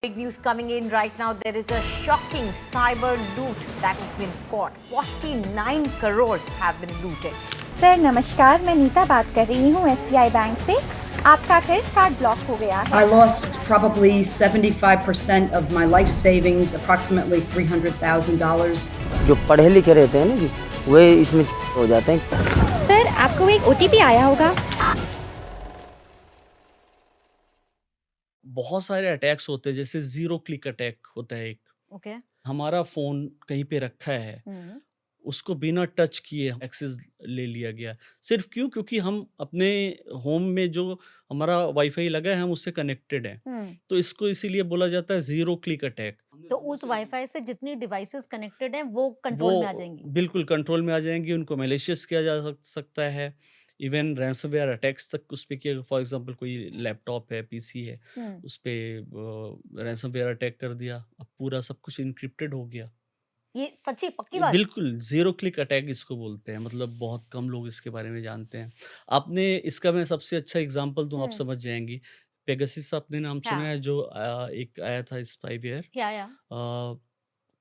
Big news coming in right now. There is a shocking cyber loot that has been caught. 49 crores have been looted. Sir नमस्कार, मैं नीता बात कर रही हूँ SBI bank से। आपका क्रेडिट कार्ड ब्लॉक हो गया है। I lost probably 75% of my life savings, approximately $300,000. जो पढ़े लिखे रहते हैं ना जी, वे इसमें हो जाते हैं। सर आपको एक OTP आया होगा। बहुत सारे अटैक्स होते हैं, जैसे जीरो क्लिक अटैक होता है एक। Okay. हमारा फोन कहीं पे रखा है, उसको बिना टच किए एक्सेस ले लिया गया। सिर्फ क्योंकि हम अपने होम में जो हमारा वाईफाई लगा है हम उससे कनेक्टेड हैं, तो इसको इसीलिए बोला जाता है जीरो क्लिक अटैक। तो उस वाईफाई से जितनी डिवाइसेस कनेक्टेड हैं वो कंट्रोल में आ जाएंगी। बिल्कुल कंट्रोल में आ जाएंगी, उनको मैलिशियस किया जा सकता है। इवन रैंसमवेयर अटैक्स तक उस पे किया। फॉर एग्जांपल कोई लैपटॉप है, पीसी है, उस पे रैंसमवेयर अटैक कर दिया, अब पूरा सब कुछ इनक्रिप्टेड हो गया। ये सच्ची पक्की बात? बिल्कुल, जीरो क्लिक अटैक इसको बोलते हैं। मतलब बहुत कम लोग इसके बारे में जानते हैं। आपने इसका मैं सबसे अच्छा एग्जांपल दूं, आप समझ जाएंगी। पेगासस आपने नाम सुना है, जो एक आया था स्पाईवेयर। या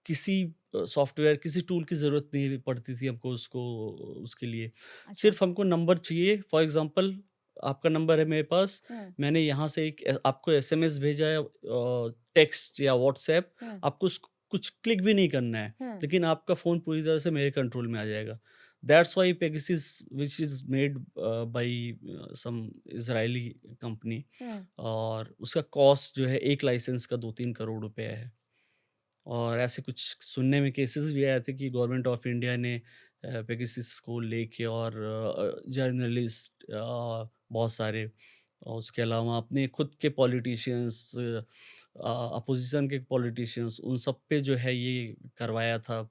किसी सॉफ्टवेयर, किसी टूल की ज़रूरत नहीं पड़ती थी हमको उसके लिए। सिर्फ हमको नंबर चाहिए। फॉर एग्जांपल आपका नंबर है मेरे पास, मैंने यहाँ से आपको एसएमएस भेजा है, टेक्स्ट या व्हाट्सएप, आपको कुछ क्लिक भी नहीं करना है, लेकिन आपका फ़ोन पूरी तरह से मेरे कंट्रोल में आ जाएगा। That's why Pegasus, which is made by some Israeli company, और उसका कॉस्ट जो है एक लाइसेंस का 2-3 करोड़ रुपए है। और ऐसे कुछ सुनने में केसेस भी आए थे कि गवर्नमेंट ऑफ इंडिया ने पेगासस को लेके और जर्नलिस्ट बहुत सारे, और उसके अलावा अपने खुद के पॉलिटिशियंस, अपोजिशन के पॉलिटिशियंस, उन सब पे जो है ये करवाया था।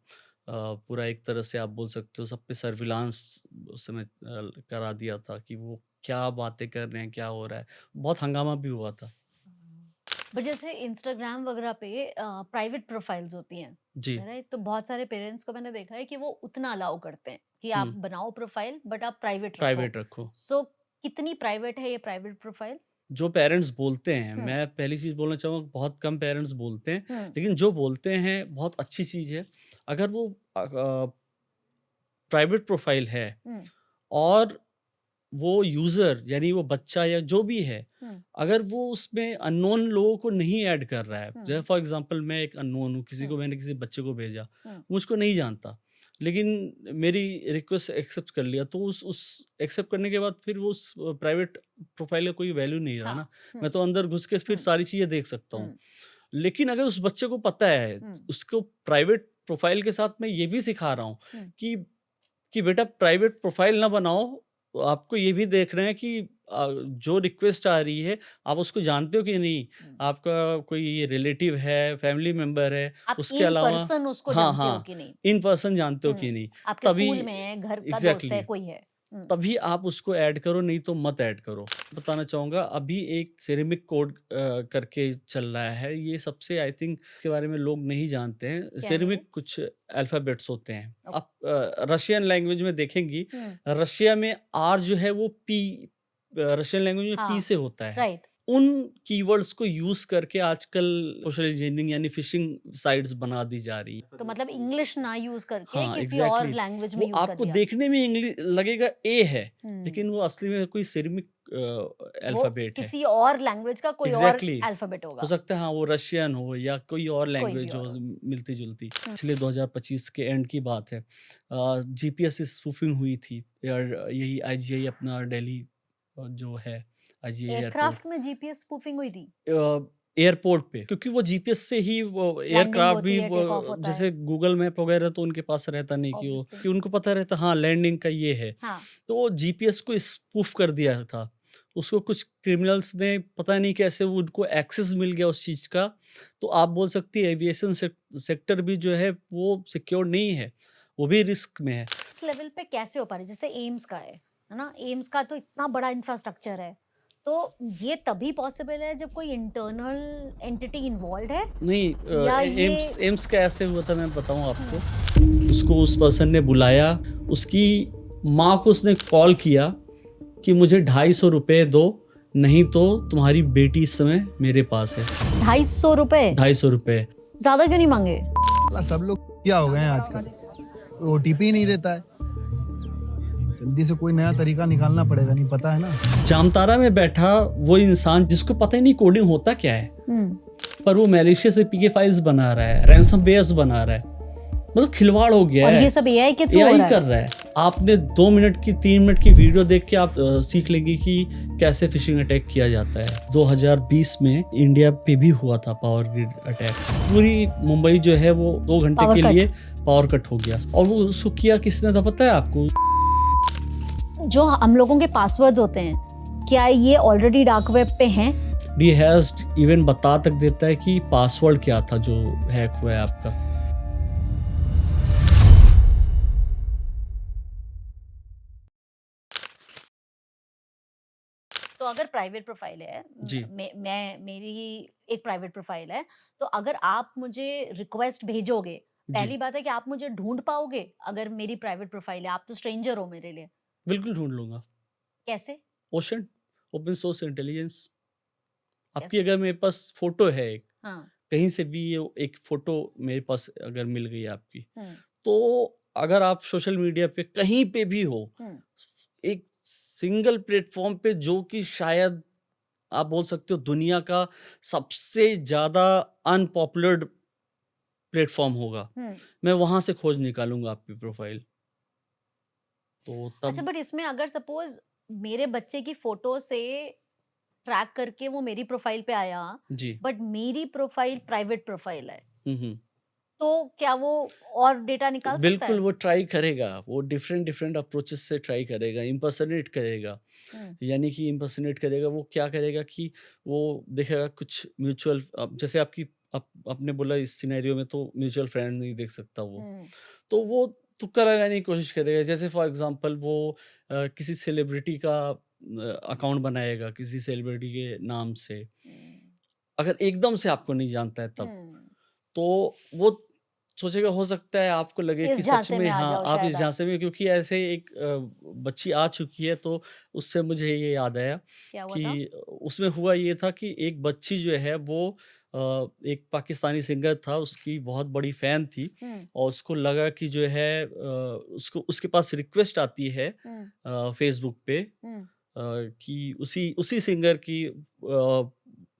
पूरा एक तरह से आप बोल सकते हो सब पे सर्विलांस उस समय करा दिया था कि वो क्या बातें कर रहे हैं, क्या हो रहा है। बहुत हंगामा भी हुआ था। बट जैसे इंस्टाग्राम वगैरह पे प्राइवेट प्रोफाइल्स होती हैं जी। राइट, तो बहुत सारे पेरेंट्स को मैंने देखा है कि वो उतना अलाउ करते हैं कि आप बनाओ प्रोफाइल बट आप प्राइवेट रखो। सो कितनी प्राइवेट है ये प्राइवेट प्रोफाइल? जो पेरेंट्स बोलते हैं, मैं पहली चीज़ बोलना चाहूँगा, बहुत कम पेरेंट्स बोलते हैं, लेकिन जो बोलते हैं बहुत अच्छी चीज़ है। अगर वो प्राइवेट प्रोफाइल है और वो यूज़र यानी वो बच्चा या जो भी है, अगर वो उसमें अननोन लोगों को नहीं ऐड कर रहा है, जैसे फॉर एग्जांपल मैं एक अननोन हूँ, मैंने किसी बच्चे को भेजा, मुझको नहीं जानता, लेकिन मेरी रिक्वेस्ट एक्सेप्ट कर लिया, तो उस एक्सेप्ट करने के बाद फिर वो उस प्राइवेट प्रोफाइल का कोई वैल्यू नहीं रहा ना। मैं तो अंदर घुस के फिर सारी चीज़ें देख सकता हूँ। लेकिन अगर उस बच्चे को पता है, उसको प्राइवेट प्रोफाइल के साथ मैं ये भी सिखा रहा हूँ कि बेटा प्राइवेट प्रोफाइल ना बनाओ, आपको ये भी देखना है कि जो रिक्वेस्ट आ रही है आप उसको जानते हो कि नहीं, आपका कोई रिलेटिव है, फैमिली मेंबर है, उसके अलावा उसको हाँ जानते हो हाँ कि नहीं, इन पर्सन जानते हो कि नहीं, आपके तभी स्कूल में है, घर का दोस्त एग्जैक्टली है, कोई है। तभी आप उसको ऐड करो, नहीं तो मत ऐड करो। बताना चाहूँगा, अभी एक सेरेमिक कोड करके चल रहा है, ये सबसे आई थिंक के बारे में लोग नहीं जानते हैं। सेरेमिक कुछ अल्फ़ाबेट्स होते हैं। आप रशियन लैंग्वेज में देखेंगी, रशिया में आर जो है वो पी, रशियन लैंग्वेज में पी से होता है। राइट। उन कीवर्ड्स को यूज करके आजकल सोशल इंजीनियरिंग यानी फिशिंग साइट्स बना दी जा रही है। तो मतलब इंग्लिश ना यूज करके हाँ, किसी और एग्जैक्टली लैंग्वेज में वो यूज कर आपको दिया। देखने में इंग्लिश लगेगा ए है, लेकिन वो असली में कोई सेरेमिक वो अल्फाबेट है। किसी और लैंग्वेज का कोई और एग्जैक्टली अल्फाबेट होगा। हो सकता है, हाँ, वो रशियन हो या कोई और लैंग्वेज भी हो और हो। मिलती जुलती। पिछले 2025 के एंड की बात है, जीपीएस स्पूफिंग हुई थी, यही आईजीआई अपना दिल्ली जो है आईजीआई एयरपोर्ट, एयरक्राफ्ट में जीपीएस स्पूफिंग हुई थी। एयरपोर्ट पे, क्योंकि वो जीपीएस से ही वो एयरक्राफ्ट भी होती है, टेक ऑफ वो होता जैसे है। गूगल मैप वगैरह तो उनके पास रहता नहीं कि वो Obviously। कि उनको पता रहता हाँ लैंडिंग का ये है, हाँ। तो वो जीपीएस को स्पूफ कर दिया था। उसको कुछ क्रिमिनल्स ने पता नहीं कैसे वो उनको एक्सेस मिल गया उस चीज़ का। तो आप बोल सकती है एविएशन सेक्टर भी जो है वो सिक्योर नहीं है, वो भी रिस्क में है। इस लेवल पे कैसे हो पा रही है? जैसे एम्स का है ना, एम्स का तो इतना बड़ा इंफ्रास्ट्रक्चर है, तो ये तभी पॉसिबल है जब कोई इंटरनल एंटिटी इन्वॉल्व है। नहीं, या ये एम्स का ऐसे हुआ था, मैं बताऊं आपको। उसको उस पर्सन ने बुलाया, उसकी माँ को उसने कॉल किया कि मुझे 250 रुपये दो, नहीं तो तुम्हारी बेटी इस समय मेरे पास है। 250 रुपए 250 रुपए। ज्यादा क्यों नहीं मांगे? साला सब लोग क्या हो गए हैं आजकल, ओटीपी नहीं देता है। जल्दी से कोई नया तरीका निकालना पड़ेगा, नहीं पता है ना। जामतारा में बैठा वो इंसान जिसको पता ही नहीं कोडिंग होता क्या है, पर वो मैलिशियस एपीके फाइल्स बना रहा है, रैंसमवेयर्स बना रहा है, मतलब खिलवाड़ हो गया और है। ये सब एआई के थ्रू हो एआई रहा कर है। रहा है। आपने 2 मिनट की 3 मिनट की वीडियो देख के आप सीख लेंगे कि कैसे फिशिंग अटैक किया जाता है। 2020 में इंडिया पे भी हुआ था पावर ग्रिड अटैक। पूरी मुंबई जो है वो 2 घंटे पावर के कट। लिए पावर कट हो गया, और वो उसको किया किसने था पता है आपको? जो हम लोगों के पासवर्ड्स होते हैं, क्या ये ऑलरेडी डार्क वेब पे हैं? डी हैज इवन बता तक देता है कि पासवर्ड क्या था जो हैक हुआ है आपका। तो अगर प्राइवेट प्रोफाइल है, जी। मेरी एक प्राइवेट प्रोफाइल है, तो अगर आप मुझे रिक्वेस्ट भेजोगे, जी पहली बात है कि आप मुझे ढूंढ पाओगे? अगर मेरी प्राइवेट प्रोफाइल है, आप तो स्ट्रेंजर हो मेरे लिए, बिल्कुल ढूंढ लूंगा। कैसे? Ocean, open source intelligence. आपकी कैसे? अगर मेरे पास फोटो है एक, हाँ। कहीं से भी ये एक फोटो मेरे पास अगर मिल गई आपकी, हम्म, तो अगर आप सोशल मीडिया पे कहीं पे भी हो, हम्म, एक सिंगल प्लेटफॉर्म पे जो कि शायद आप बोल सकते हो दुनिया का सबसे ज्यादा अनपॉपुलर प्लेटफॉर्म होगा, हम्म। मैं वहां से खोज निकालूंगा आपकी प्रोफाइल। तो अच्छा, तब बट इसमें अगर सपोज मेरे बच्चे की फोटो से ट्रैक करके वो मेरी प्रोफाइल पे आया, जी। बट मेरी प्रोफाइल प्राइवेट प्रोफाइल है, हम्म। तो क्या वो और डेटा निकाल सकता बिल्कुल है? वो ट्राई करेगा, वो डिफरेंट डिफरेंट अप्रोचेस से ट्राई करेगा, इम्पर्सनेट करेगा। यानी कि इम्पर्सनेट करेगा, वो क्या करेगा कि वो देखेगा कुछ म्यूचुअल, जैसे आपने बोला इस सिनेरियो में तो म्यूचुअल फ्रेंड नहीं देख सकता वो, हम्म, तो वो तुक्का लगाने की कोशिश करेगा। जैसे फॉर एग्जांपल वो किसी सेलिब्रिटी का अकाउंट बनाएगा किसी सेलिब्रिटी के नाम से, हम्म, अगर एकदम से आपको नहीं जानता है तब, हम्म। तो वो सोचेगा, हो सकता है आपको लगे इस कि सच झांसे में में आ हाँ जाओ आप शायद इस आप। झांसे में, क्योंकि ऐसे एक बच्ची आ चुकी है, तो उससे मुझे ये याद आया क्या हुआ था? कि उसमें हुआ ये था कि एक बच्ची जो है वो एक पाकिस्तानी सिंगर था, उसकी बहुत बड़ी फैन थी, हम्म, और उसको लगा कि जो है उसको उसके पास रिक्वेस्ट आती है हम्म, फेसबुक पे हम्म, कि उसी उसी सिंगर की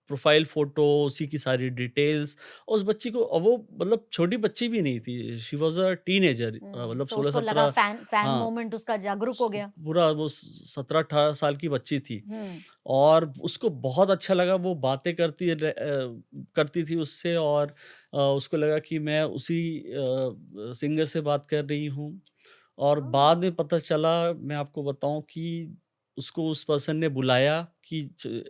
प्रोफाइल फोटो, उसी की सारी डिटेल्स, और उस बच्ची को, और वो मतलब छोटी बच्ची भी नहीं थी, शी वाज अ टीनेजर, मतलब तो उसको लगा 16-17। फैन हाँ, मोमेंट उसका जागरूक हो गया। पूरा वो 17-18 साल की बच्ची थी, हम्म, और उसको बहुत अच्छा लगा, वो बातें करती थी उससे, और उसको लगा कि मैं उसी सिंगर से बात कर रही हूँ। और बाद में पता चला, मैं आपको बताऊं कि उसको उस पर्सन ने बुलाया कि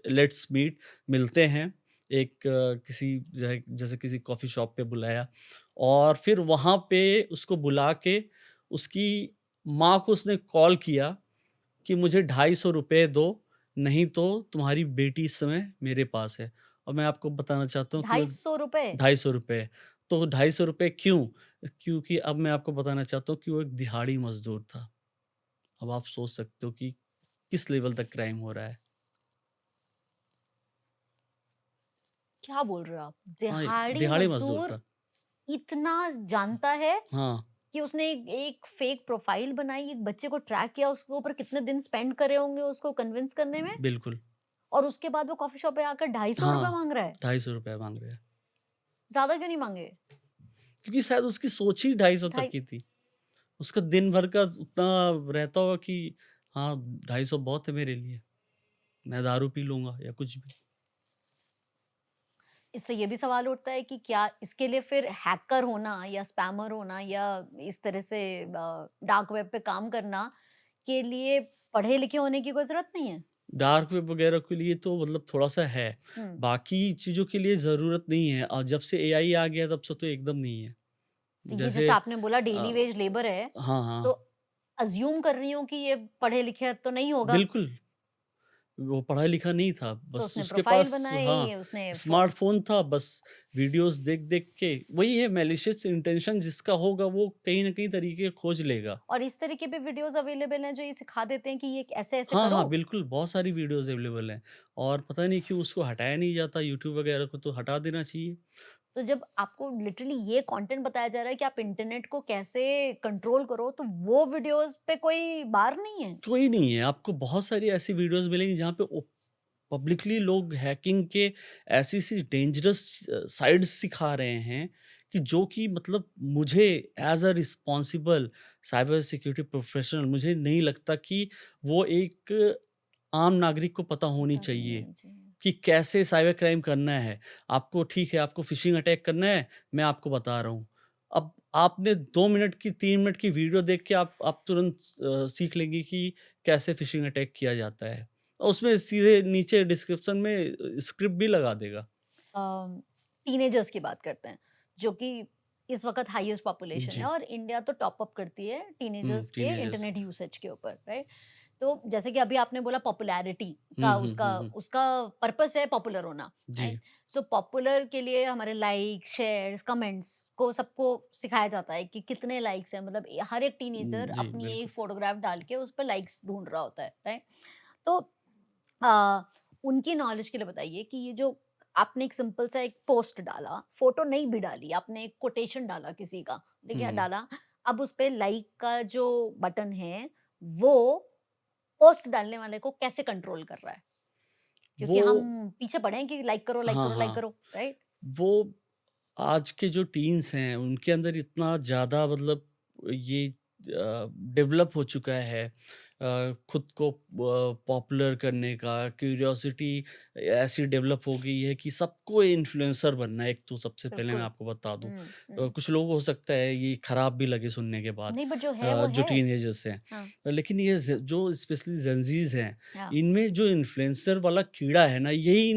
लेट्स मीट, मिलते हैं, एक किसी जैसे किसी कॉफ़ी शॉप पे बुलाया, और फिर वहाँ पे उसको बुला के उसकी माँ को उसने कॉल किया कि मुझे 250 रुपए दो, नहीं तो तुम्हारी बेटी इस समय मेरे पास है। और मैं आपको बताना चाहता हूँ कि वो 250 रुपए? 250 रुपए, तो 250 रुपए क्यों? क्योंकि अब मैं आपको बताना चाहता हूँ कि वो एक दिहाड़ी मज़दूर था। अब आप सोच सकते हो कि किस लेवल तक क्राइम हो रहा है। क्या बोल रहे हो आप? हाँ, दिहाड़ी दिहाड़ी मज़दूर मजदूर था। इतना जानता है हाँ, कि उसने एक फेक प्रोफाइल बनाई, एक बच्चे को ट्रैक किया, उसके ऊपर कितने दिन स्पेंड करे होंगे उसको कन्विंस करने में, बिल्कुल। और उसके बाद वो कॉफी शॉप पे आकर 250 रुपए हाँ, मांग रहा है। 250 रुपए माँग रहे हैं। ज्यादा क्यों नहीं मांगे? क्योंकि शायद उसकी सोच ही 250 तक ढाई की थी। उसका दिन भर का उतना रहता होगा कि हाँ, 250 बहुत है मेरे लिए। मैं दारू पी लूँगा या कुछ भी। इससे ये भी सवाल उठता है कि क्या इसके लिए फिर हैकर होना या स्पैमर होना या इस तरह से डार्क वेब पे काम करना के लिए पढ़े लिखे होने की कोई जरूरत नहीं है? डार्क वेब वगैरह के लिए तो मतलब थोड़ा-सा है। हम्म, बाकी चीज़ों के लिए ज़रूरत नहीं है, और जब से एआई आ गया तब से तो एकदम नहीं है। तो ये जैसे जैसे आपने बोला डेली अ, वेज लेबर है, हाँ, तो हाँ। अज्यूम कर रही हूँ कि ये पढ़े लिखे तो नहीं होगा। बिल्कुल, वो पढ़ा लिखा नहीं था, तो बस उसने उसके प्रोफाइल पास बनाई, हाँ, उसने स्मार्टफ़ोन था, बस वीडियोज़ देख-देख के वही है मैलिशियस इंटेंशन जिसका होगा वो कहीं न कहीं तरीके खोज लेगा। और इस तरीके पे वीडियोज़ अवेलेबल हैं जो ये सिखा देते हैं कि ये ऐसे-ऐसे हाँ, करो। हाँ, बिल्कुल बहुत सारी वीडियोज़ अवेलेबल हैं और पता नहीं क्यों उसको हटाया नहीं जाता यूट्यूब वगैरह को तो हटा देना चाहिए। तो जब आपको लिटरली ये कंटेंट बताया जा रहा है कि आप इंटरनेट को कैसे कंट्रोल करो, तो वो वीडियोज़ पे कोई बार नहीं है? कोई नहीं है, आपको बहुत सारी ऐसी वीडियोज़ मिलेंगी जहाँ पे पब्लिकली लोग हैकिंग के ऐसी-ऐसी डेंजरस साइट्स सिखा रहे हैं कि जो कि मतलब मुझे as a responsible cyber security professional मुझे नहीं लगता कि वो एक आम नागरिक को पता होनी पता नहीं चाहिए होनी चाहिए। कि कैसे साइबर क्राइम करना है। आपको ठीक है, आपको फ़िशिंग अटैक करना है, मैं आपको बता रहा हूँ। अब आपने 2 मिनट की 3 मिनट की वीडियो देख के आप तुरंत सीख लेंगे कि कैसे फ़िशिंग अटैक किया जाता है। और उसमें सीधे नीचे डिस्क्रिप्शन में स्क्रिप्ट भी लगा देगा। टीनेजर्स की बात करते हैं, जो कि इस वक़्त हाईएस्ट पॉपुलेशन है जी। और इंडिया तो टॉप अप करती है टीनेजर्स के टीनेजर्स। इंटरनेट यूसेज के ऊपर, राइट? तो जैसे कि अभी आपने बोला पॉपुलैरिटी हुँ, का हुँ, उसका हुँ, हुँ। उसका पर्पस है पॉपुलर होना, राइट? जी। सो पॉपुलर के लिए हमारे लाइक, शेयर्स, कमेंट्स को सबको सिखाया जाता है कि कितने लाइक्स हैं, मतलब हर एक टीनेजर जी, अपनी एक बिल्कुल। फ़ोटोग्राफ डाल के उस पे लाइक्स ढूँढ रहा होता है, राइट? तो अ, उनकी नॉलेज के लिए बताइए कि ये जो आपने एक सिंपल सा एक पोस्ट डाला, फ़ोटो नहीं भी डाली, आपने एक कोटेशन डाला किसी का, ठीक है? हुँ। डाला, अब उस पे लाइक का जो बटन है, वो पोस्ट डालने वाले को कैसे कंट्रोल कर रहा है? क्योंकि वो हम पीछे पड़े हैं कि लाइक करो, लाइक हाँ, करो, लाइक हाँ। करो, राइट? वो आज के जो टीन्स हैं, उनके अंदर इतना ज़्यादा मतलब ये डेवलप हो चुका है खुद को पॉपुलर करने का क्यूरियोसिटी ऐसी डेवलप हो गई है कि सबको इन्फ्लुएंसर बनना है। एक तो सबसे पहले मैं बिल्कुल। आपको बता दूँ। हुँ, हुँ। कुछ लोगों को हो सकता है ये खराब भी लगे सुनने के बाद नहीं बट जो है वो जो है। टीनेजर्स हैं। हाँ, लेकिन ये जो स्पेशली जेनज़ीज़ हैं, हाँ। इनमें जो इन्फ्लुएंसर वाला कीड़ा है ना, यही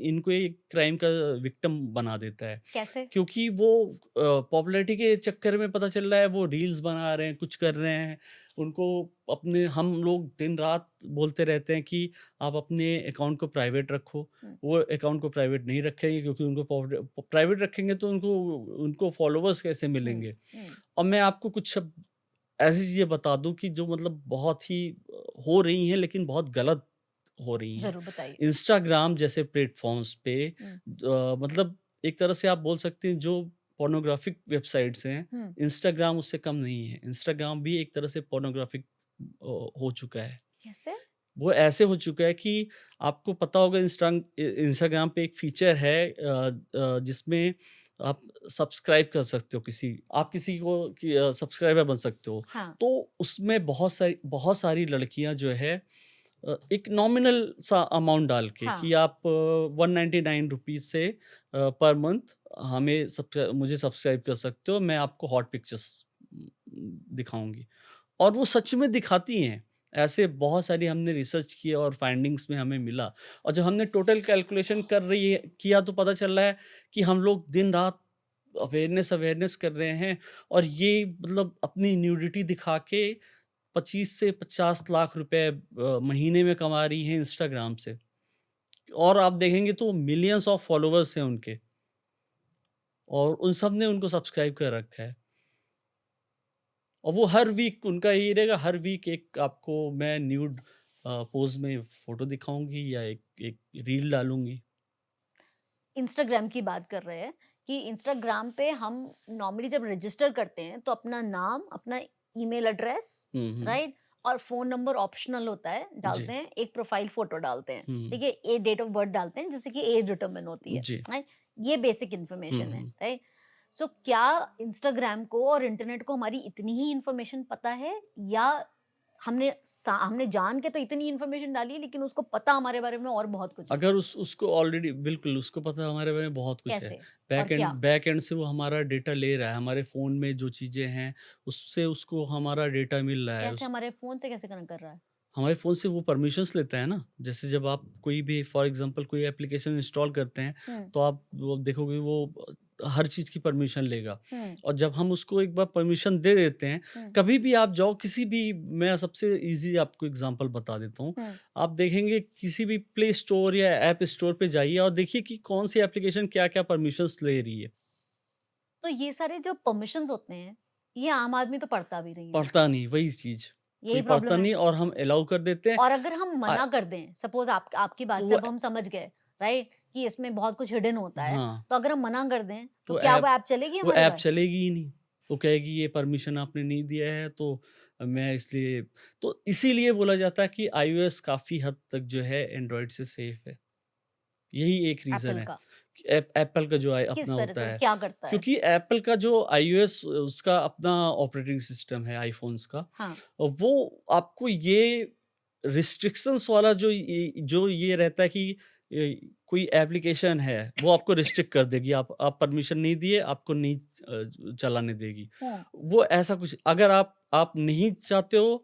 इनको एक क्राइम का विक्टिम बना देता है। कैसे? क्योंकि वो पॉपुलैरिटी के चक्कर में पता चल रहा है वो रील्स बना रहे हैं, कुछ कर रहे हैं। उनको अपने हम लोग दिन-रात बोलते रहते हैं कि आप अपने अकाउंट को प्राइवेट रखो। हुँ, वो अकाउंट को प्राइवेट नहीं रखेंगे क्योंकि उनको प्राइवेट रखेंगे तो उनको उनको फॉलोवर्स कैसे हुँ, मिलेंगे? हुँ। और मैं आपको कुछ शब्द ऐसी चीज़ें बता दूँ कि जो मतलब बहुत ही हो रही हैं लेकिन बहुत गलत हो रही हैं। ज़रूर बताइए। इंस्टाग्राम जैसे प्लेटफ़ॉर्म्स पे हुँ, मतलब एक तरह से आप बोल सकते हैं जो पोर्नोग्राफ़िक वेबसाइट्स हैं, हुँ। इंस्टाग्राम उससे कम नहीं है। इंस्टाग्राम भी एक तरह से पोर्नोग्राफ़िक हो चुका है। कैसे? वो ऐसे हो चुका है कि आपको पता होगा इंस्टाग्राम पे एक फ़ीचर है जिसमें आप सब्सक्राइब कर सकते हो आप किसी को सब्सक्राइबर बन सकते हो। हाँ, तो उसमें बहुत सारी लड़कियाँ जो है एक नॉमिनल सा अमाउंट डाल के हाँ। कि आप 199 रुपीज़ से पर मंथ मुझे सब्सक्राइब कर सकते हो, मैं आपको हॉट पिक्चर्स दिखाऊँगी। और वो सच में दिखाती हैं। ऐसे बहुत सारी हमने रिसर्च की और फाइंडिंग्स में हमें मिला और जब हमने टोटल कैलकुलेशन किया तो पता चल रहा है कि हम लोग दिन-रात अवेयरनेस कर रहे हैं और ये मतलब अपनी न्यूडिटी दिखा के 25 से 50 लाख रुपए महीने में कमा रही हैं इंस्टाग्राम से। और आप देखेंगे तो मिलियंस ऑफ फॉलोवर्स हैं उनके और उन सब ने उनको सब्सक्राइब कर रखा है। और वो हर वीक उनका यही रहेगा, हर वीक एक आपको मैं न्यूड पोज़ में फ़ोटो दिखाऊँगी या एक एक रील डालूँगी। इंस्टाग्राम की बात कर रहे हैं कि इंस्टाग्राम पे हम नॉर्मली जब रजिस्टर करते हैं तो अपना नाम, अपना ईमेल एड्रेस, हुँ, हुँ। राइट? और फ़ोन नंबर ऑप्शनल होता है, डालते जी। हैं, एक प्रोफ़ाइल फ़ोटो डालते हैं, हुँ। ठीक है? एक डेट ऑफ बर्थ डालते हैं जिससे कि एज डिटरमिन होती है, जी। राइट? ये बेसिक हुँ, इन्फॉर्मेशन है, हुँ। राइट? सो क्या इंस्टाग्राम को और इंटरनेट को हमारी इतनी ही इन्फॉर्मेशन पता है या हमने जान के तो इतनी इन्फॉर्मेशन डाली है लेकिन उसको पता हमारे बारे में और बहुत कुछ है? अगर उसको ऑलरेडी बिल्कुल उसको पता है हमारे बारे में बहुत कुछ है। कैसे और क्या? बैक एंड से वो हमारा डेटा ले रहा है, हमारे फ़ोन में जो चीज़ें हैं, उससे उसको हमारा डेटा मिल रहा है। कैसे हमारे फ़ोन से कैसे कनेक्ट कर रहा है? हमारे फ़ोन से वो परमिशंस लेता है ना, जैसे जब आप कोई भी फॉर एग्ज़ाम्पल कोई एप्लीकेशन इंस्टॉल करते हैं, हुँ, तो आप वो देखोगे वो हर चीज़ की परमिशन लेगा। हुँ, और जब हम उसको एक बार परमिशन दे देते हैं, हुँ, कभी भी आप जाओ किसी भी, मैं सबसे ईज़ी आपको एग्ज़ाम्पल बता देता हूँ। हुँ। आप देखेंगे किसी भी प्ले स्टोर या ऐप स्टोर पे जाइए और देखिए कि कौन-सी एप्लीकेशन क्या-क्या परमिशंस ले रही है। तो ये सारे जो परमिशंस होते हैं, ये आम आदमी तो पढ़ता भी नहीं है, पढ़ता नहीं, वही चीज़। कोई यही पढ़ता प्रॉब्लम है। नहीं और हम अलाउ कर देते हैं। और अगर हम अ, मना कर दें, सपोज़ आप आपकी तो बात से वो अब हम समझ गए, राइट? कि इसमें बहुत कुछ हिडन होता है, हाँ, तो अगर हम मना कर दें, तो तो क्या ऐप वो ऐप चलेगी वो हमारे ऐप पास? चलेगी ही नहीं। वो कहेगी ये परमिशन आपने नहीं दिया है, तो मैं इसलिए, तो इसीलिए बोला जाता है कि आईओएस काफ़ी हद तक जो है एंड्रॉयड से सेफ है। यही एक रीज़न एप्पल है का, कि एप्पल का जो किस अपना तरह होता से, वो है। क्या करता है? क्योंकि एप्पल का जो आईओएस उसका अपना ऑपरेटिंग सिस्टम है आईफ़ोन्स का, हाँ, वो आपको ये रिस्ट्रिक्शंस वाला जो ये रहता है कि कोई एप्लीकेशन है, वो आपको रिस्ट्रिक्ट कर देगी। आप परमिशन नहीं दिए, आपको नहीं चलाने देगी। हुँ, वो ऐसा कुछ, अगर आप नहीं चाहते हो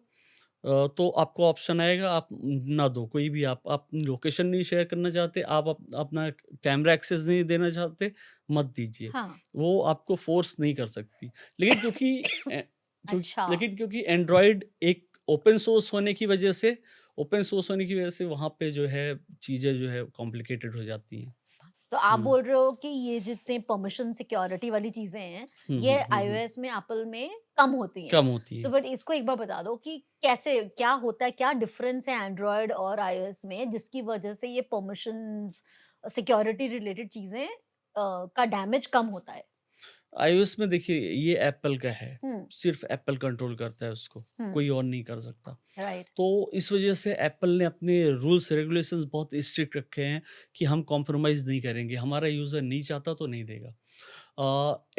तो आपको ऑप्शन आएगा, आप ना दो, कोई भी आप अपनी लोकेशन नहीं शेयर करना चाहते, आप अपना कैमरा एक्सेस नहीं देना चाहते, मत दीजिए। हाँ, वो आपको फ़ोर्स नहीं कर सकती। लेकिन अच्छा, क्योंकि एंड्रॉयड एक ओपन सोर्स होने की वजह से वहाँ पे जो है चीज़ें जो है कॉम्प्लिकेटेड हो जाती हैं। तो आप हुँ। बोल रहे हो कि ये जितने परमिशन सिक्योरिटी वाली चीज़ें हैं, हुँ, ये हुँ, हुँ, हुँ। आईओएस में, एप्पल में कम होती हैं। कम होती तो हैं। बट इसको एक बार बता दो कि कैसे, क्या होता है, क्या डिफरेंस है एंड्रॉयड और आईओएस में, जिसकी वजह से ये परमिशंस, सिक्योरिटी रिलेटेड चीज़ें का डैमेज कम होता है? आईओएस में देखिए ये एप्पल का है, हुँ, सिर्फ़ एप्पल कंट्रोल करता है उसको, हुँ, कोई और नहीं कर सकता। राइट। तो इस वजह से एप्पल ने अपने रूल्स रेगुलेशंस बहुत स्ट्रिक्ट रखे हैं कि हम कॉम्प्रोमाइज़ नहीं करेंगे, हमारा यूज़र नहीं चाहता तो नहीं देगा।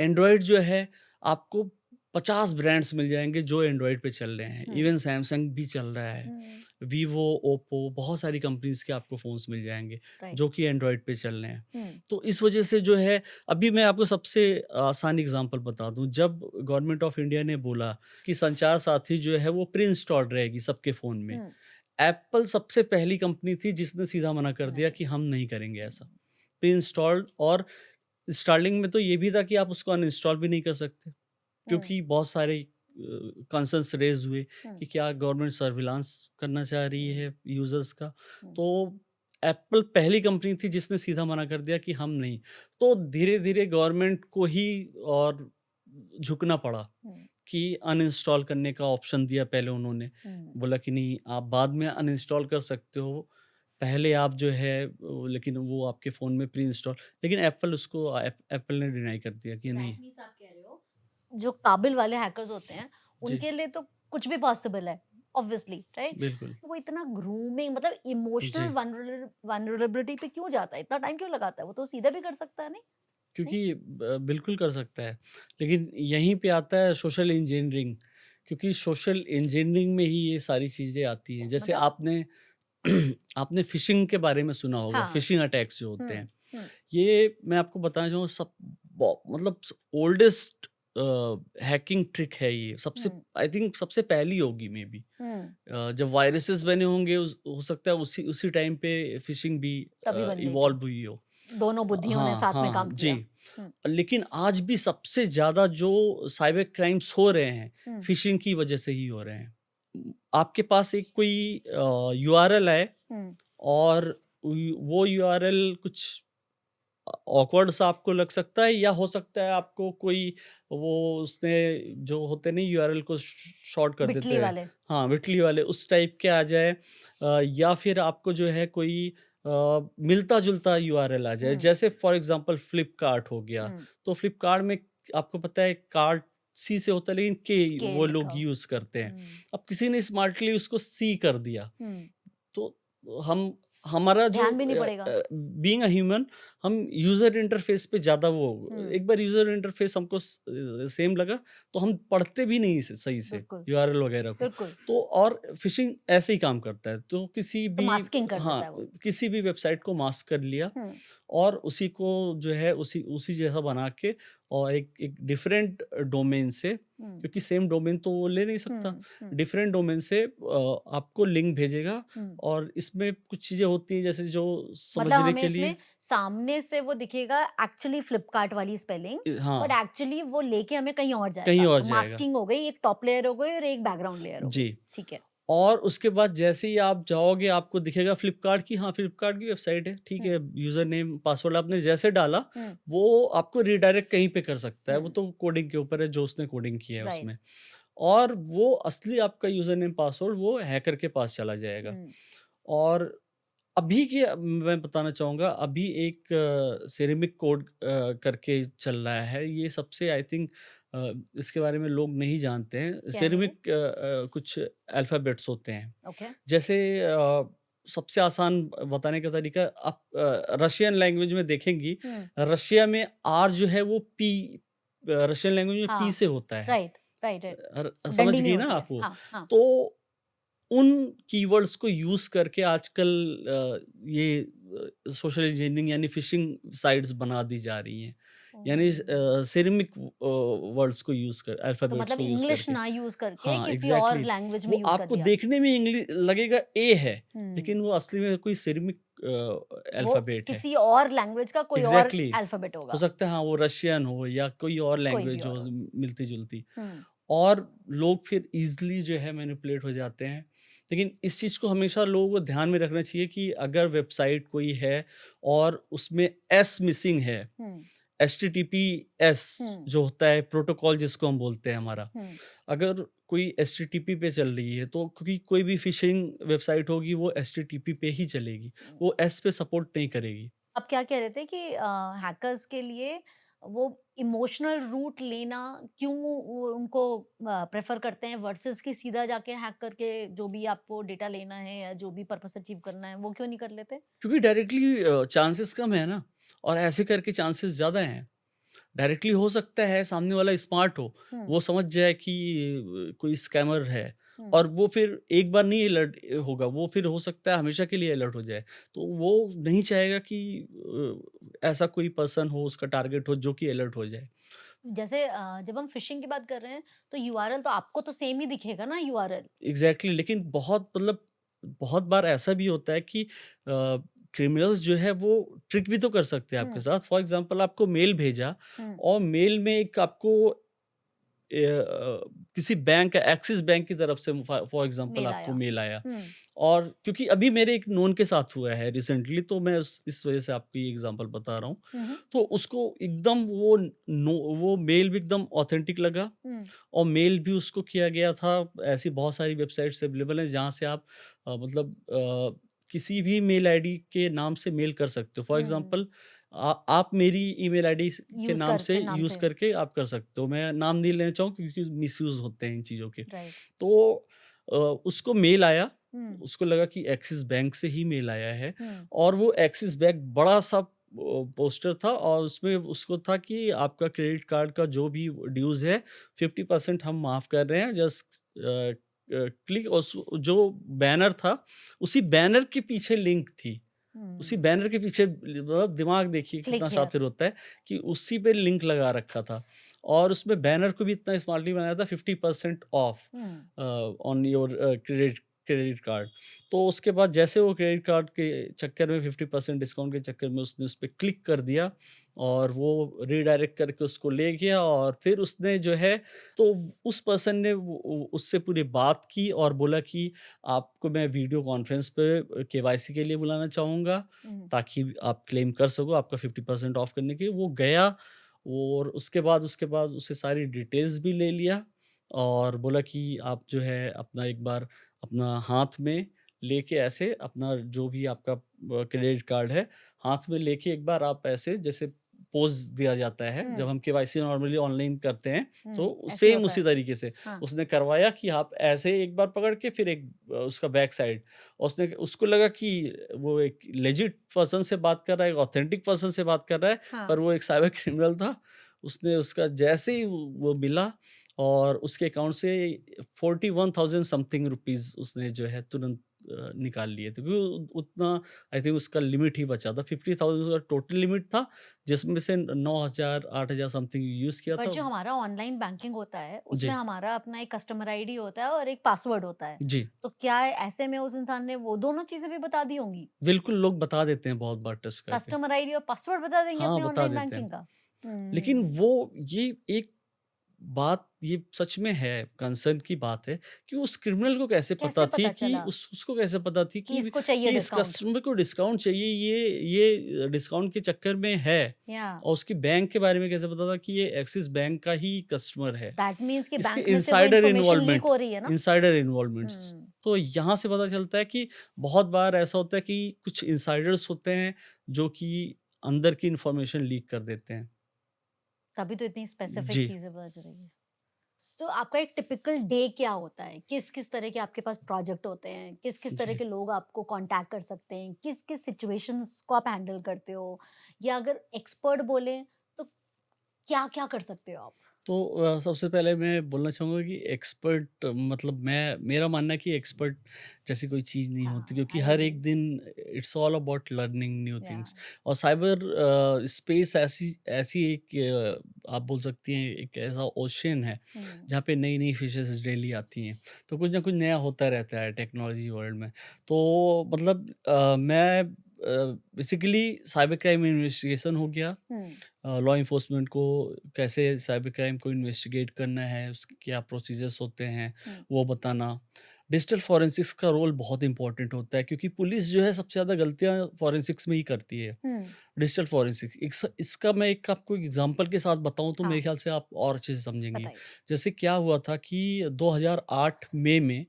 एंड्रॉयड जो है, आपको 50 ब्रांड्स मिल जाएँगे जो एंड्रॉयड पे चल रहे हैं, हुँ, इवन सैमसंग भी चल रहा है, हुँ, वीवो, ओप्पो, बहुत सारी कंपनीज़ के आपको फ़ोन्स मिल जाएँगे राइट। जो कि एंड्रॉयड पे चल रहे हैं। हुँ, तो इस वजह से जो है, अभी मैं आपको सबसे आसान एग्ज़ाम्पल बता दूँ, जब गवर्नमेंट ऑफ इंडिया ने बोला कि संचार साथी जो है वो प्री इंस्टॉल्ड रहेगी सबके फ़ोन में, हुँ, एप्पल सबसे पहली कंपनी थी जिसने सीधा मना कर मना दिया कर कि हम दिया। नहीं करेंगे ऐसा। प्री इंस्टॉल्ड, और स्टार्टिंग में तो ये भी था कि आप उसको अनइंस्टॉल भी नहीं कर सकते, हुँ, क्योंकि बहुत सारे कंसर्न्स रेज़ हुए हुँ, कि क्या गवर्नमेंट सर्विलांस करना चाह रही हुँ, है यूज़र्स का। हुँ, तो एप्पल पहली कंपनी थी जिसने सीधा मना कर दिया कि हम नहीं। तो धीरे-धीरे गवर्नमेंट को ही और झुकना पड़ा हुँ, कि अनइंस्टॉल करने का ऑप्शन दिया पहले उन्होंने। हुँ। बोला कि नहीं, आप बाद में अनइंस्टॉल कर सकते हो, पहले आप जो है लेकिन वो आपके फ़ोन में प्री इंस्टॉल, लेकिन एप्पल ने डिनाई कर दिया कि नहीं। दैट मीन्स आप कह रहे हो, जो काबिल वाले हैकर्स होते हैं, जी, उनके लिए तो कुछ भी पॉसिबल है, ऑब्वियसली, राइट? बिल्कुल। तो वो इतना ग्रूमिंग, मतलब इमोशनल जी, वल्नरेबिलिटी पे क्यों जाता है? इतना टाइम क्यों लगाता है? वो तो सीधा भी कर सकता है, नहीं? नहीं? क्योंकि बिल्कुल कर सकता है, लेकिन यहीं पे आता है सोशल इंजीनियरिंग, क्योंकि सोशल इंजीनियरिंग में ही ये सारी चीज़ें आती हैं। जैसे मतलब? आपने आपने फ़िशिंग के बारे में सुना होगा, हाँ। फ़िशिंग अटैक्स जो होते हुँ, हैं। हुँ, ये मैं आपको बताना चाहूँगा, सब मतलब ओल्डेस्ट हैकिंग ट्रिक है ये। सबसे, हुँ, आई थिंक सबसे पहली होगी मे बी। हुँ, जब वायरसेस बने होंगे, हो सकता है उसी उसी टाइम पे फ़िशिंग भी तभी बन गई थी। इवॉल्व हुई हो। दोनों बुद्धियों ने हाँ, साथ में हाँ, हाँ, काम जी। किया। हुँ, लेकिन आज भी सबसे ज़्यादा जो साइबर क्राइम्स हो रहे हैं, हुँ, फ़िशिंग की वजह से ही हो रहे हैं। आपके पास एक कोई यूआरएल है, हुँ, और वो यूआरएल कुछ ऑकवर्ड सा आपको लग सकता है, या हो सकता है आपको कोई, वो उसने जो होते नहीं यूआरएल को शॉर्ट कर देते बिटली हैं, वाले। हाँ, विटली वाले उस टाइप के आ जाए, या फिर आपको जो है कोई मिलता-जुलता यूआरएल आ जाए। हुँ, जैसे फॉर एग्ज़ाम्पल फ्लिपकार्ट हो गया, हुँ, तो फ्लिपकार्ट में आपको पता है कार्ट सी से होता है, लेकिन के के वो लिखा लोग हो। यूज़ करते हैं। हुँ, अब किसी ने स्मार्टली उसको सी कर दिया, हुँ, तो हम हमारा जो ध्यान भी नहीं पड़ेगा। बीइंग अ ह्यूमन, हम यूज़र इंटरफ़ेस पे ज़्यादा वो, हुँ, एक बार यूज़र इंटरफ़ेस हमको सेम लगा, तो हम पढ़ते भी नहीं सही से बिल्कुल, यूआरएल वगैरह को। बिल्कुल। तो और फ़िशिंग ऐसे ही काम करता है, तो किसी तो भी, मास्किंग कर देता हाँ, है वो। किसी भी वेबसाइट को मास्क कर लिया, हुँ, और उसी को जो है उसी उसी जैसा बना के, और एक एक डिफरेंट डोमेन से क्योंकि सेम डोमेन तो वो ले नहीं सकता। डिफरेंट डोमेन से आपको लिंक भेजेगा और इसमें कुछ चीज़ें होती हैं जैसे जो मतलब समझने हमें के इसमें लिए सामने से वो दिखेगा एक्चुअली फ्लिपकार्ट वाली स्पेलिंग, बट हाँ, एक्चुअली वो लेके हमें कहीं और कहीं जाएगा। और तो जाएगा। मास्किंग हो गई, एक टॉप लेयर हो गई और एक बैकग्राउंड लेयर हो गई। जी। ठीक है। और उसके बाद जैसे ही आप जाओगे आपको दिखेगा फ्लिपकार्ट की, हाँ, फ्लिपकार्ट की वेबसाइट है, ठीक है, यूज़र नेम, पासवर्ड आपने जैसे डाला, हुँ, वो आपको रीडायरेक्ट कहीं पे कर सकता है, वो हुँ, तो कोडिंग के ऊपर है जो उसने कोडिंग की है राइट। उसमें। और वो असली आपका यूज़र नेम, पासवर्ड वो हैकर के पास चला जाएगा। हुँ, और अभी की मैं बताना चाहूँगा, अभी एक सेरेमिक कोड करके चल रहा है, ये सबसे आई थिंक इसके बारे में लोग नहीं जानते हैं। क्या है ये? सेरेमिक कुछ अल्फ़ाबेट्स होते हैं। ओके। जैसे सबसे आसान बताने का तरीका आप रशियन लैंग्वेज में देखेंगी, हुँ, रशिया में आर जो है वो पी रशियन लैंग्वेज में पी हाँ, से होता है। Right, right, right. समझ डंडी नहीं गई ना होती है। आप वो? हाँ, हाँ। तो उन कीवर्ड्स को यूज़ करके आजकल ये सोशल इंजीनियरिंग यानी फ़िशिंग साइट्स बना दी जा रही हैं। यानी ओह! सेरेमिक वर्ड्स को यूज़ कर तो अल्फ़ाबेट्स मतलब को यूज़ इंग्लिश करके। ना यूज़ करके हाँ, किसी और एग्ज़ैक्टली। लैंग्वेज में वो यूज़ कर आपको दिया। देखने में लगेगा ए है, हुँ, लेकिन वो असली में कोई सेरेमिक वो अल्फ़ाबेट है। किसी और लैंग्वेज का कोई और एग्ज़ैक्टली। अल्फ़ाबेट हो होगा, सकता है हाँ, वो रशियन हो या कोई और कोई भी लैंग्वेज और हो हो। मिलती-जुलती। हुँ, और लोग फिर ईज़िली जो है मैनिपुलेट हो जाते हैं। लेकिन इस चीज़ को हमेशा लोगों को ध्यान में रखना चाहिए कि अगर वेबसाइट कोई है और उसमें एस मिसिंग है, हुँ, एचटीटीपीएस हुँ, जो होता है प्रोटोकॉल जिसको हम बोलते हैं हमारा। हुँ, अगर कोई एचटीटीपी पे चल रही है तो क्योंकि कोई भी फ़िशिंग वेबसाइट होगी वो एचटीटीपी पे ही चलेगी, हुँ। वो एस पे सपोर्ट नहीं करेगी। आप क्या कह रहे थे कि हैकर्स के लिए वो इमोशनल रूट लेना क्यों वो उनको प्रेफर करते हैं वर्सेस कि सीधा जाके हैक करके जो भी आपको डेटा लेना है या जो भी पर्पस अचीव करना है वो क्यों नहीं कर लेते? क्योंकि डायरेक्टली चांसेस कम है ना और ऐसे करके चांसेस ज़्यादा हैं। डायरेक्टली हो सकता है सामने वाला स्मार्ट हो, हुँ, वो समझ जाए कि कोई स्कैमर है हुँ। और वो फिर एक बार नहीं अलर्ट होगा, वो फिर हो सकता है हमेशा के लिए अलर्ट हो जाए। तो वो नहीं चाहेगा कि ऐसा कोई पर्सन हो, उसका टारगेट हो जो कि अलर्ट हो जाए। जैसे जब हम फिशिंग की बात कर रहे हैं तो यूआरएल तो आपको तो सेम ही दिखेगा ना यूआरएल। एग्ज़ैक्टली लेकिन बहुत मतलब बहुत बार ऐसा भी होता है कि क्रिमिनल्स जो है वो ट्रिक भी तो कर सकते हैं आपके हुँ, साथ। फॉर एग्ज़ाम्पल आपको मेल भेजा हुँ। और मेल में एक आपको किसी बैंक का एक्सिस बैंक की तरफ से फॉर एग्ज़ाम्पल मेल आपको आया। मेल आया हुँ, और क्योंकि अभी मेरे एक नोन के साथ हुआ है रिसेंटली तो मैं इस वजह से आपको ये एग्ज़ाम्पल बता रहा हूँ। हुँ, हुँ, तो उसको एकदम वो मेल भी एकदम ऑथेंटिक लगा हुँ, और मेल भी उसको किया गया था। ऐसी बहुत सारी वेबसाइट्स अवेलेबल हैं जहाँ से आप मतलब किसी भी मेल आईडी के नाम से मेल कर सकते हो। For hmm. एग्ज़ाम्पल आप मेरी ईमेल आईडी के यूज़ नाम से करके नाम यूज़ से। करके आप कर सकते हो। मैं नाम नहीं लेना चाहूँ क्योंकि मिसयूज़ होते हैं इन चीज़ों के। राइट। तो उसको मेल आया, हुँ, उसको लगा कि एक्सिस बैंक से ही मेल आया है हुँ, और वो एक्सिस बैंक बड़ा-सा पोस्टर था और उसमें उसको था कि आपका क्रेडिट कार्ड का जो भी ड्यूज़ है 50% हम माफ़ कर रहे हैं जस्ट क्लिक उस जो बैनर था, उसी बैनर के पीछे लिंक थी। उसी हुँ। बैनर के पीछे मतलब दिमाग देखिए क्लिक कितना हियर। शातिर होता है कि उसी पे लिंक लगा रखा था और उसमें बैनर को भी इतना स्मार्टली बनाया था 50% of hmm, on your credit credit card. तो उसके बाद जैसे वो क्रेडिट कार्ड के चक्कर में 50% डिस्काउंट के चक्कर में उसने उस पे क्लिक कर दिया और वो रीडायरेक्ट करके उसको ले गया और फिर उसने जो है तो उस पर्सन ने उससे पूरी बात की और बोला कि आपको मैं वीडियो कॉन्फ्रेंस पे केवाईसी के लिए बुलाना चाहूँगा हुँ, ताकि आप क्लेम कर सको आपका 50% ऑफ करने के लिए। वो गया और उसके बाद उससे सारी डिटेल्स भी ले लिया और बोला कि आप जो है अपना एक बार अपना हाथ में लेके ऐसे अपना जो भी आपका क्रेडिट कार्ड है, हाथ में लेके एक बार आप ऐसे जैसे पोज़ दिया जाता है, जब हुँ, हम केवाईसी नॉर्मली ऑनलाइन करते हैं, हुँ, तो ऐसे ही सेम होता उसी है। तरीके से हाँ, उसने करवाया कि आप ऐसे एक बार पकड़ के फिर एक उसका बैक साइड उसने उसको लगा कि वो एक लेजिट पर्सन से बात कर रहा है, एक ऑथेंटिक पर्सन से बात कर रहा है, हाँ। पर वो एक साइबर क्रिमिनल था। उसने उसका जैसे ही वो मिला और उसके अकाउंट से 41,000 समथिंग रुपीज़ उसने जो है तुरंत निकाल लिए थे, क्योंकि उतना आई थिंक उसका लिमिट ही बचा था। 50,000 का टोटल लिमिट था, जिसमें से 9,000 8,000 समथिंग यूज़ किया बट था। जो हमारा ऑनलाइन बैंकिंग होता है, उसमें जी, हमारा अपना एक कस्टमर आईडी होता है और एक पासवर्ड होता है। जी। तो क्या ऐसे में उस इंसान ने वो दोनों चीज़ें भी बता दी होंगी? बिल्कुल, लोग बता देते हैं बहुत बार ट्रस्ट करके। कस्टमर आईडी और पासवर्ड बता देंगे हाँ, अपने बता ऑनलाइन देते हैं। बैंकिंग का? लेकिन हुँ। वो ये एक बात ये सच में है, कंसर्न की बात है कि उस क्रिमिनल को कैसे कैसे पता थी पता कि चला उसको कैसे पता थी कि इसको चाहिए कि इस डिस्काउंट? कस्टमर को डिस्काउंट चाहिए, ये डिस्काउंट के चक्कर में है। या और उसकी बैंक के बारे में कैसे पता था कि ये एक्सिस बैंक का ही कस्टमर है। दैट मीन्स कि इसके बैंक में से वो इन्फॉर्मेशन लीक हो रही है ना? Insider involvements. हुँ। तो यहाँ से पता चलता है कि बहुत बार ऐसा होता है कि कुछ इनसाइडर्स होते हैं जो कि अंदर की इन्फॉर्मेशन लीक कर देते हैं। तभी तो इतनी स्पेसिफिक जी, चीज़ें पता चल रही है। तो आपका एक टिपिकल डे क्या होता है? किस-किस तरह के आपके पास प्रोजेक्ट होते हैं? किस-किस तरह जी। के लोग आपको कॉन्टैक्ट कर सकते हैं? किस-किस सिचुएशंस को आप हैंडल करते हो? या अगर एक्सपर्ट बोलें तो क्या-क्या कर सकते हो आप? तो सबसे पहले मैं बोलना चाहूँगा कि एक्सपर्ट मतलब मैं मेरा मानना है कि एक्सपर्ट जैसी कोई चीज़ नहीं होती, हाँ, क्योंकि आई हर एग्री। एक दिन it's all about learning new या थिंग्स। और साइबर स्पेस ऐसी ऐसी एक आप बोल सकती हैं एक ऐसा ओशन है हुँ, जहाँ पे नई नई फिशेस डेली आती हैं। तो कुछ ना कुछ नया होता रहता है टेक्नोलॉजी वर्ल्ड में। तो मतलब मैं बेसिकली साइबर क्राइम इन्वेस्टिगेशन हो गया, हुँ, लॉ इन्फोर्समेंट को कैसे साइबर क्राइम को इन्वेस्टिगेट करना है, उसके क्या प्रोसीजर्स होते हैं, हुँ, वो बताना। डिजिटल फॉरेंसिक्स का रोल बहुत इंपॉर्टेंट होता है, क्योंकि पुलिस जो है सबसे ज़्यादा गलतियाँ फॉरेंसिक्स में ही करती है। हुँ, डिजिटल फॉरेंसिक्स इसका मैं एक आपको एग्जांपल के साथ बताऊं तो मेरे हाँ, ख्याल से आप और अच्छे से समझेंगे। बताइए। जैसे क्या हुआ था कि 2008 मई में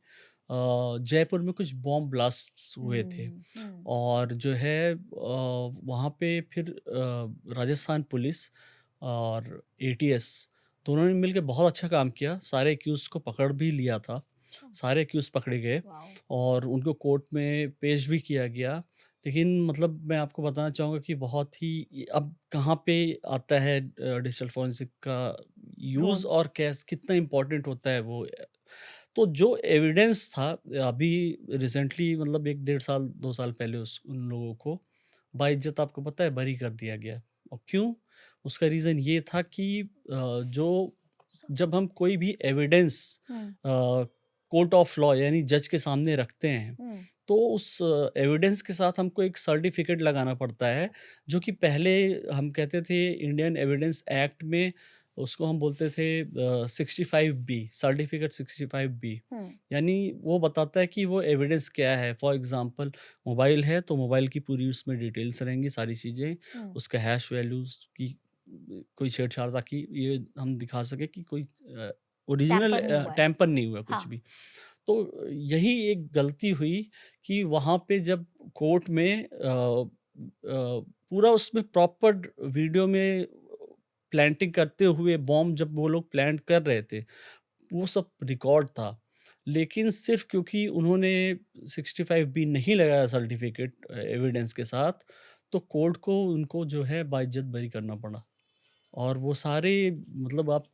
जयपुर में कुछ बॉम्ब ब्लास्ट हुए थे। हुँ, हुँ, और जो है वहाँ पे फिर राजस्थान पुलिस और एटीएस दोनों ने मिलकर बहुत अच्छा काम किया। सारे एक्यूज़ को पकड़ भी लिया था। अच्छा, सारे एक्यूज़ पकड़े गए वॉव! और उनको कोर्ट में पेश भी किया गया। लेकिन मतलब मैं आपको बताना चाहूँगा कि बहुत ही अब कहाँ पे आता है डिजिटल फॉरेंसिक का यूज़ रोल। और कैस कितना इम्पोर्टेंट होता है वो। तो जो एविडेंस था अभी रिसेंटली मतलब 1 डेढ़ साल 2 साल पहले उस उन लोगों को बाइज्जत आपको पता है बरी कर दिया गया। और क्यों? उसका रीज़न ये था कि जो जब हम कोई भी evidence hmm, court of law यानी जज के सामने रखते हैं, हुँ, तो उस एविडेंस के साथ हमको एक सर्टिफिकेट लगाना पड़ता है, जो कि पहले हम कहते थे इंडियन एविडेंस एक्ट में उसको हम बोलते थे 65 बी, सर्टिफिकेट 65 बी। हुँ, यानी वो बताता है कि वो एविडेंस क्या है। फॉर एग्जांपल मोबाइल है तो मोबाइल की पूरी उसमें डिटेल्स रहेंगी सारी चीज़ें, हुँ, उसका हैश वैल्यूज़ की कोई छेड़छाड़, ताकि ये हम दिखा सकें कि कोई ओरिजिनल टैम्पर नहीं हुआ है। टैम्पर नहीं हुआ कुछ हाँ, भी। तो यही एक गलती हुई कि वहाँ पे जब कोर्ट में पूरा उसमें प्रॉपर वीडियो में प्लांटिंग करते हुए बॉम्ब जब वो लोग प्लांट कर रहे थे, वो सब रिकॉर्ड था। लेकिन सिर्फ़ क्योंकि उन्होंने 65 बी नहीं लगाया सर्टिफ़िकेट एविडेंस के साथ, तो कोर्ट को उनको जो है बाइज्जत बरी करना पड़ा। और वो सारे मतलब आप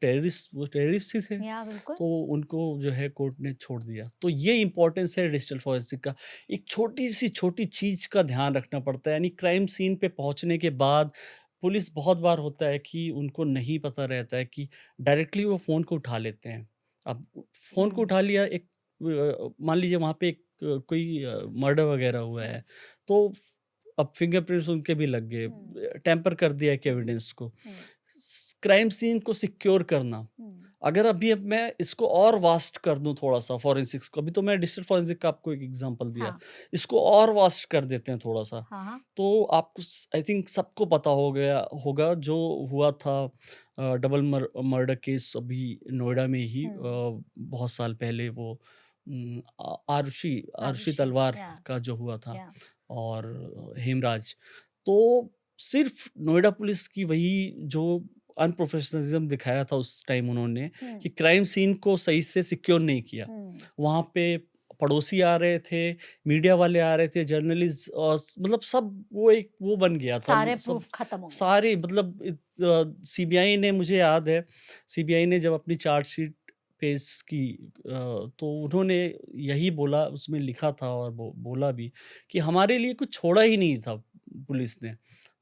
वो टेररिस्ट ही थे। या बिल्कुल। तो उनको जो है कोर्ट ने छोड़ दिया। तो ये इम्पोर्टेंस है डिजिटल फॉरेंसिक का। एक छोटी-सी छोटी चीज़ का ध्यान रखना पड़ता है, यानी क्राइम सीन पे पहुँचने के बाद पुलिस बहुत बार होता है कि उनको नहीं पता रहता है कि डायरेक्टली वो फ़ोन को उठा लेते हैं। अब फ़ोन को हुँ, उठा लिया, एक मान लीजिए वहाँ पे एक कोई मर्डर वग़ैरह हुआ हुँ, है, तो अब फिंगरप्रिंट्स उनके भी लग गए, हुँ, टैम्पर कर दिया एक एविडेंस को। हुँ, क्राइम सीन को सिक्योर करना, हुँ, अगर अब मैं इसको और वास्ट कर दूं थोड़ा सा फॉरेंसिक्स को, अभी तो मैं डिजिटल फॉरेंसिक का आपको एक एग्जांपल दिया, हाँ, इसको और वास्ट कर देते हैं थोड़ा सा, हाँ, हाँ, तो आपको आई थिंक सबको पता हो गया होगा जो हुआ था डबल मर्डर केस अभी नोएडा में ही हुँ, बहुत साल पहले, वो आरुषि आरुषि आरुषि, तलवार या, का जो हुआ था, या, और हेमराज। तो सिर्फ नोएडा पुलिस की वही जो अनप्रोफेशनलिज्म दिखाया था उस टाइम उन्होंने, हुँ, कि क्राइम सीन को सही से सिक्योर नहीं किया। हुँ, वहाँ पे पड़ोसी आ रहे थे, मीडिया वाले आ रहे थे, जर्नलिस्ट और मतलब सब वो एक वो बन गया था। सारे सब प्रूफ खत्म हो गए। सारे मतलब सीबीआई ने, मुझे याद है, सीबीआई ने जब अपनी चार्जशीट फेस की तो उन्होंने यही बोला, उसमें लिखा था और बोला भी कि हमारे लिए कुछ छोड़ा ही नहीं था पुलिस ने।